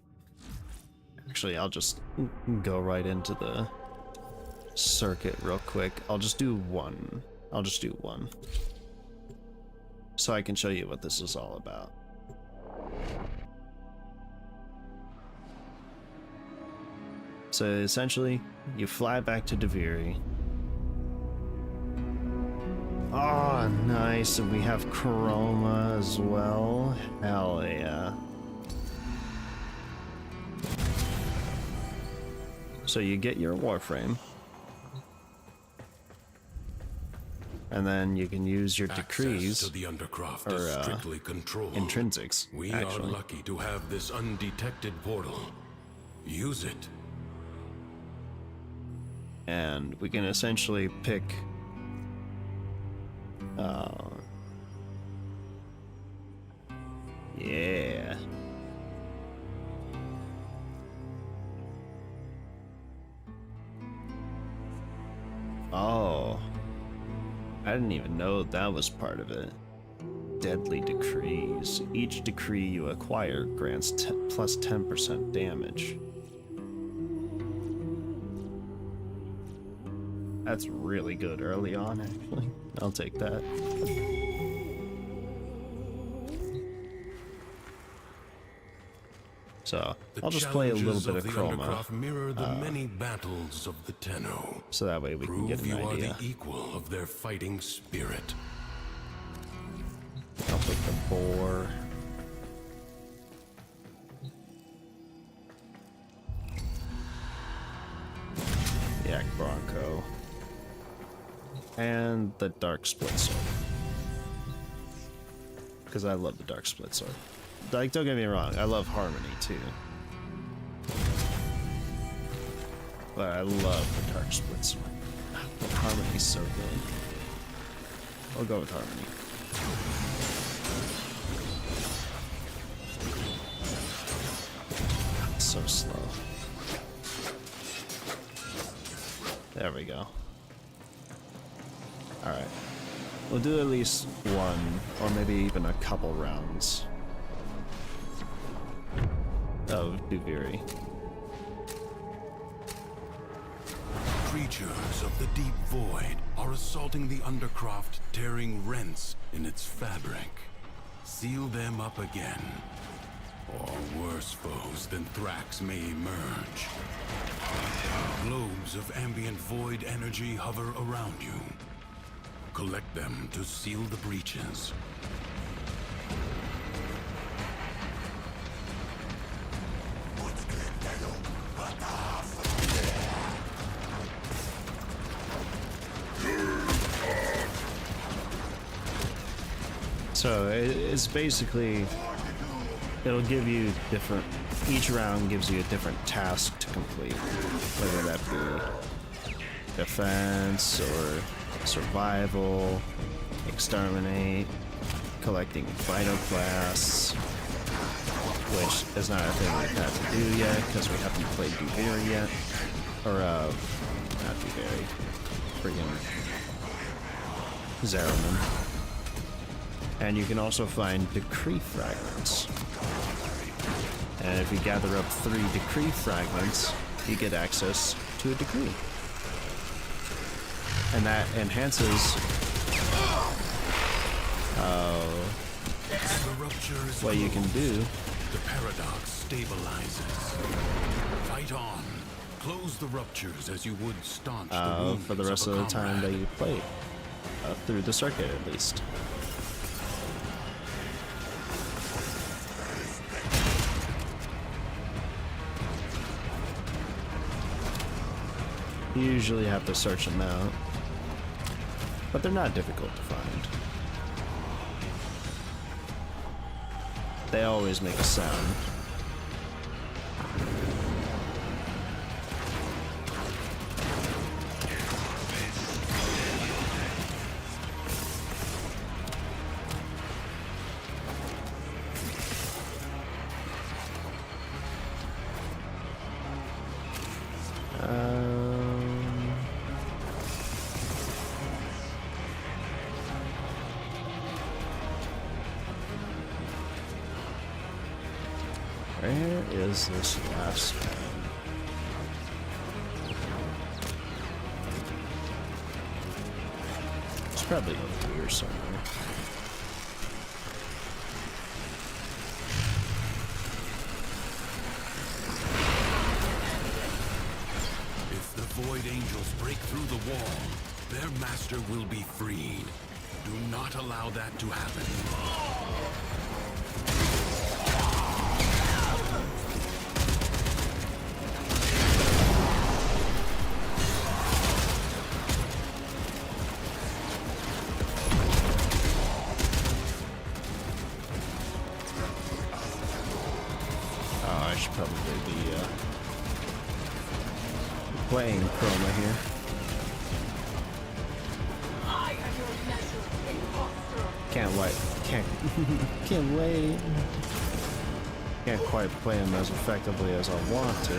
actually I'll just go right into the circuit real quick. I'll just do one, so I can show you what this is all about. So essentially, you fly back to Duviri. Oh, nice, and we have Chroma as well. Hell yeah. So you get your Warframe, and then you can use your decrees, to the Undercroft or is strictly controlled. intrinsics. We actually. are lucky to have this undetected portal. Use it. And we can essentially pick yeah. Oh, I didn't even know that was part of it. Deadly decrees. Each decree you acquire grants plus 10% damage. That's really good early on, actually. I'll take that. So, I'll just play a little bit of Chroma. Mirror the many battles of the Tenno. So that way we can get an you idea. Are the equal of their fighting spirit. I'll put the boar. Yak Bronco. And the Dark Split Sword. Because I love the Dark Split Sword. Like, don't get me wrong, I love Harmony too. But I love the Dark Split Sword. Harmony's so good. I'll go with Harmony. so slow. There we go. Alright. We'll do at least one, or maybe even a couple rounds of Duviri. Creatures of the deep void are assaulting the Undercroft, tearing rents in its fabric. Seal them up again, or worse foes than Thrax may emerge. Globes of ambient void energy hover around you. Collect them to seal the breaches. So it's basically, it'll give you different, each round gives you a different task to complete, whether that be defense or survival, exterminate, collecting vitoclasts, which is not a thing we've had to do yet because we haven't played Duviri yet, or not Duviri, friggin' Zeraman. And you can also find decree fragments. And if you gather up 3 decree fragments, you get access to a decree. And that enhances what you can do. The paradox stabilizes. Fight on. Close the ruptures as you would staunch the wounds for the rest of the time that you play. Through the circuit, at least. You usually have to search them out, but they're not difficult to find. They always make a sound. Where is this last one? It's probably over here somewhere. If the Void Angels break through the wall, their master will be freed. Do not allow that to happen. I should probably be playing Chroma here. Can't wait. Can't wait. Can't quite play him as effectively as I want to.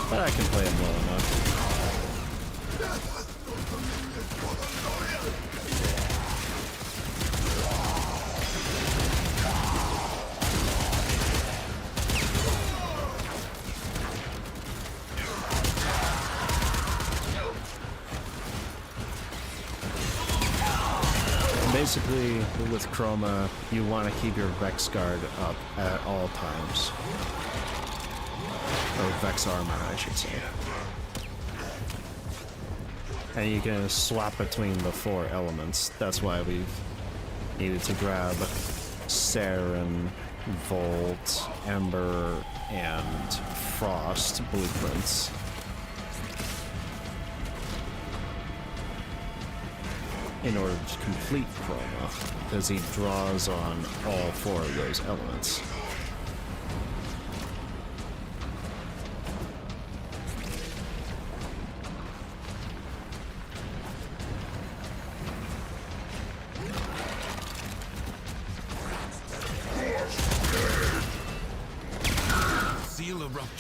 But I can play him well enough. Basically, with Chroma, you want to keep your Vex Guard up at all times. Or Vex Armor, I should say. And you can swap between the 4 elements. That's why we've needed to grab Saren, Volt, Ember, and Frost blueprints. In order to complete Chroma, because he draws on all 4 of those elements.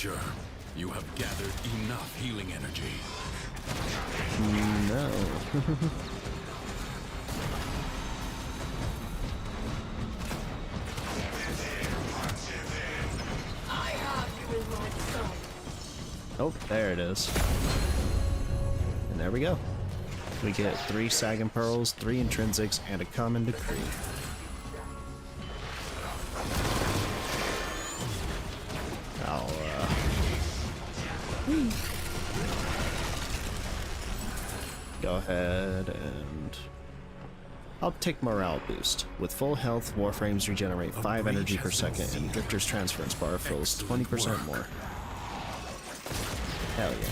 creature. You have gathered enough healing energy. No. Oh, there it is. And there we go. We get 3 sagging pearls, 3 intrinsics, and a common decree. I'll, go ahead and I'll take morale boost. With full health, Warframes regenerate 5 energy per second, and Drifter's transference bar fills 20% more. Hell yeah.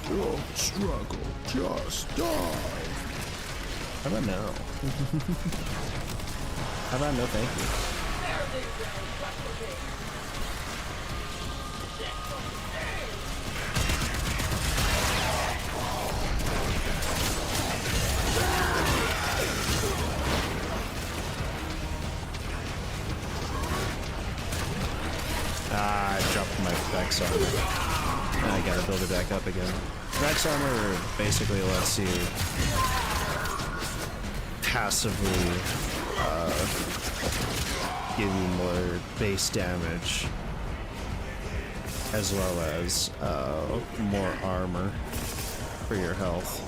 Don't struggle, just die. How about no? How about no thank you? I dropped my Vex armor. I gotta build it back up again. Vex armor basically lets you passively give you more base damage as well as more armor for your health.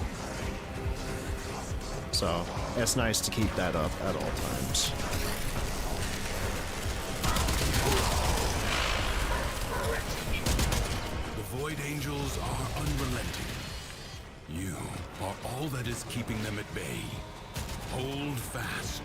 So it's nice to keep that up at all times. Void Angels are unrelenting. You are all that is keeping them at bay. Hold fast.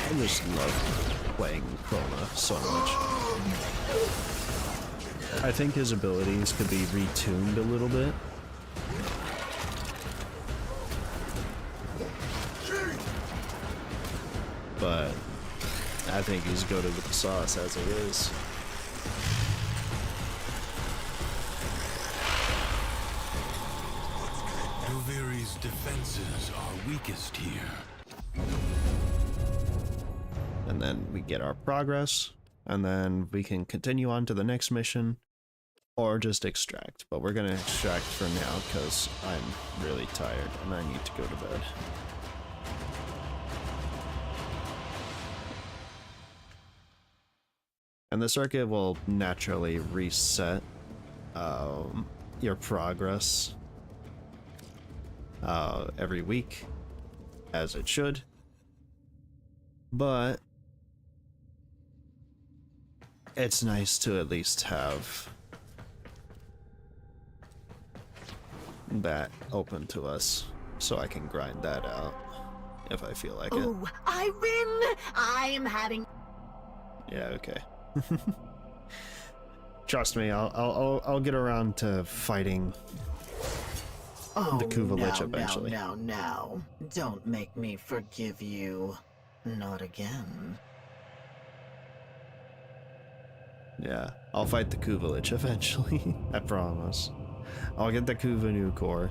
I just love playing Chroma so much. I think his abilities could be retuned a little bit. But I think he's goated with the sauce as it is. Duviri's defenses are weakest here. And then we get our progress, and then we can continue on to the next mission, or just extract. But we're gonna extract for now, because I'm really tired, and I need to go to bed. And the circuit will naturally reset your progress every week, as it should. But it's nice to at least have that open to us, so I can grind that out if I feel like it. Oh, I win! I'm having... Yeah, okay. Trust me, I'll get around to fighting the Kuva Lich eventually. No. Don't make me forgive you. Not again. Yeah, I'll fight the Kuva Lich eventually. I promise. I'll get the Kuva new core.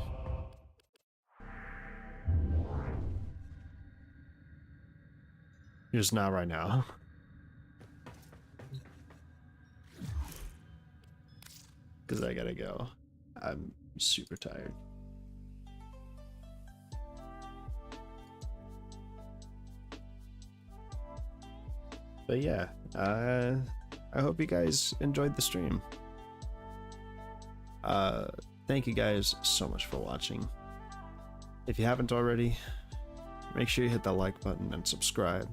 Just not right now. Because I gotta go. I'm super tired. But yeah, I hope you guys enjoyed the stream. Thank you guys so much for watching. If you haven't already, make sure you hit that like button and subscribe.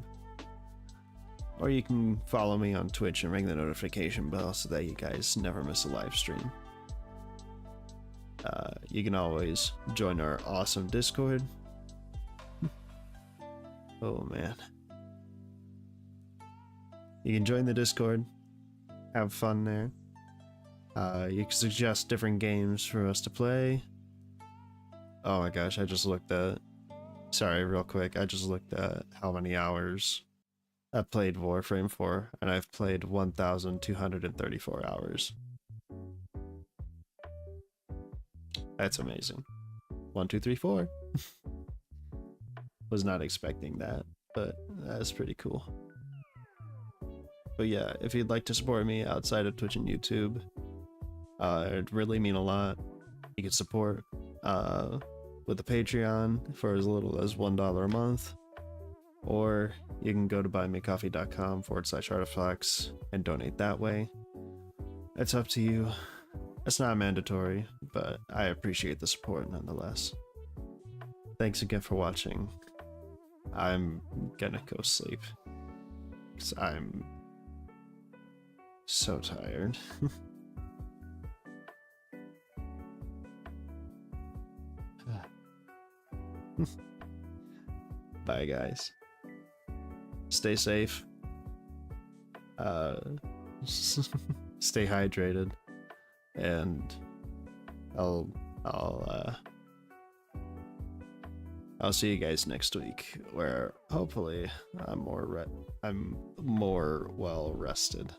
Or you can follow me on Twitch and ring the notification bell so that you guys never miss a live stream. You can always join our awesome Discord. Oh man. You can join the Discord, have fun there. You can suggest different games for us to play. Oh my gosh, I just looked at... Sorry, real quick, I just looked at how many hours I've played Warframe for, and I've played 1,234 hours. That's amazing. 1, 2, 3, 4. Was not expecting that, but that's pretty cool. But yeah, if you'd like to support me outside of Twitch and YouTube, it'd really mean a lot. You could support with the Patreon for as little as $1 a month, or you can go to buymeacoffee.com/artifacts and donate that way. It's up to you. It's not mandatory, but I appreciate the support nonetheless. Thanks again for watching. I'm gonna go sleep, 'cause I'm so tired. Bye guys. Stay safe. Stay hydrated. And I'll see you guys next week, where hopefully I'm more well rested.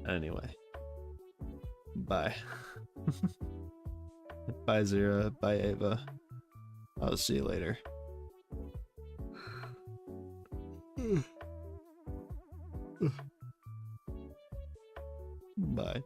Anyway, bye. Bye Zira, bye Ava. I'll see you later. Bye.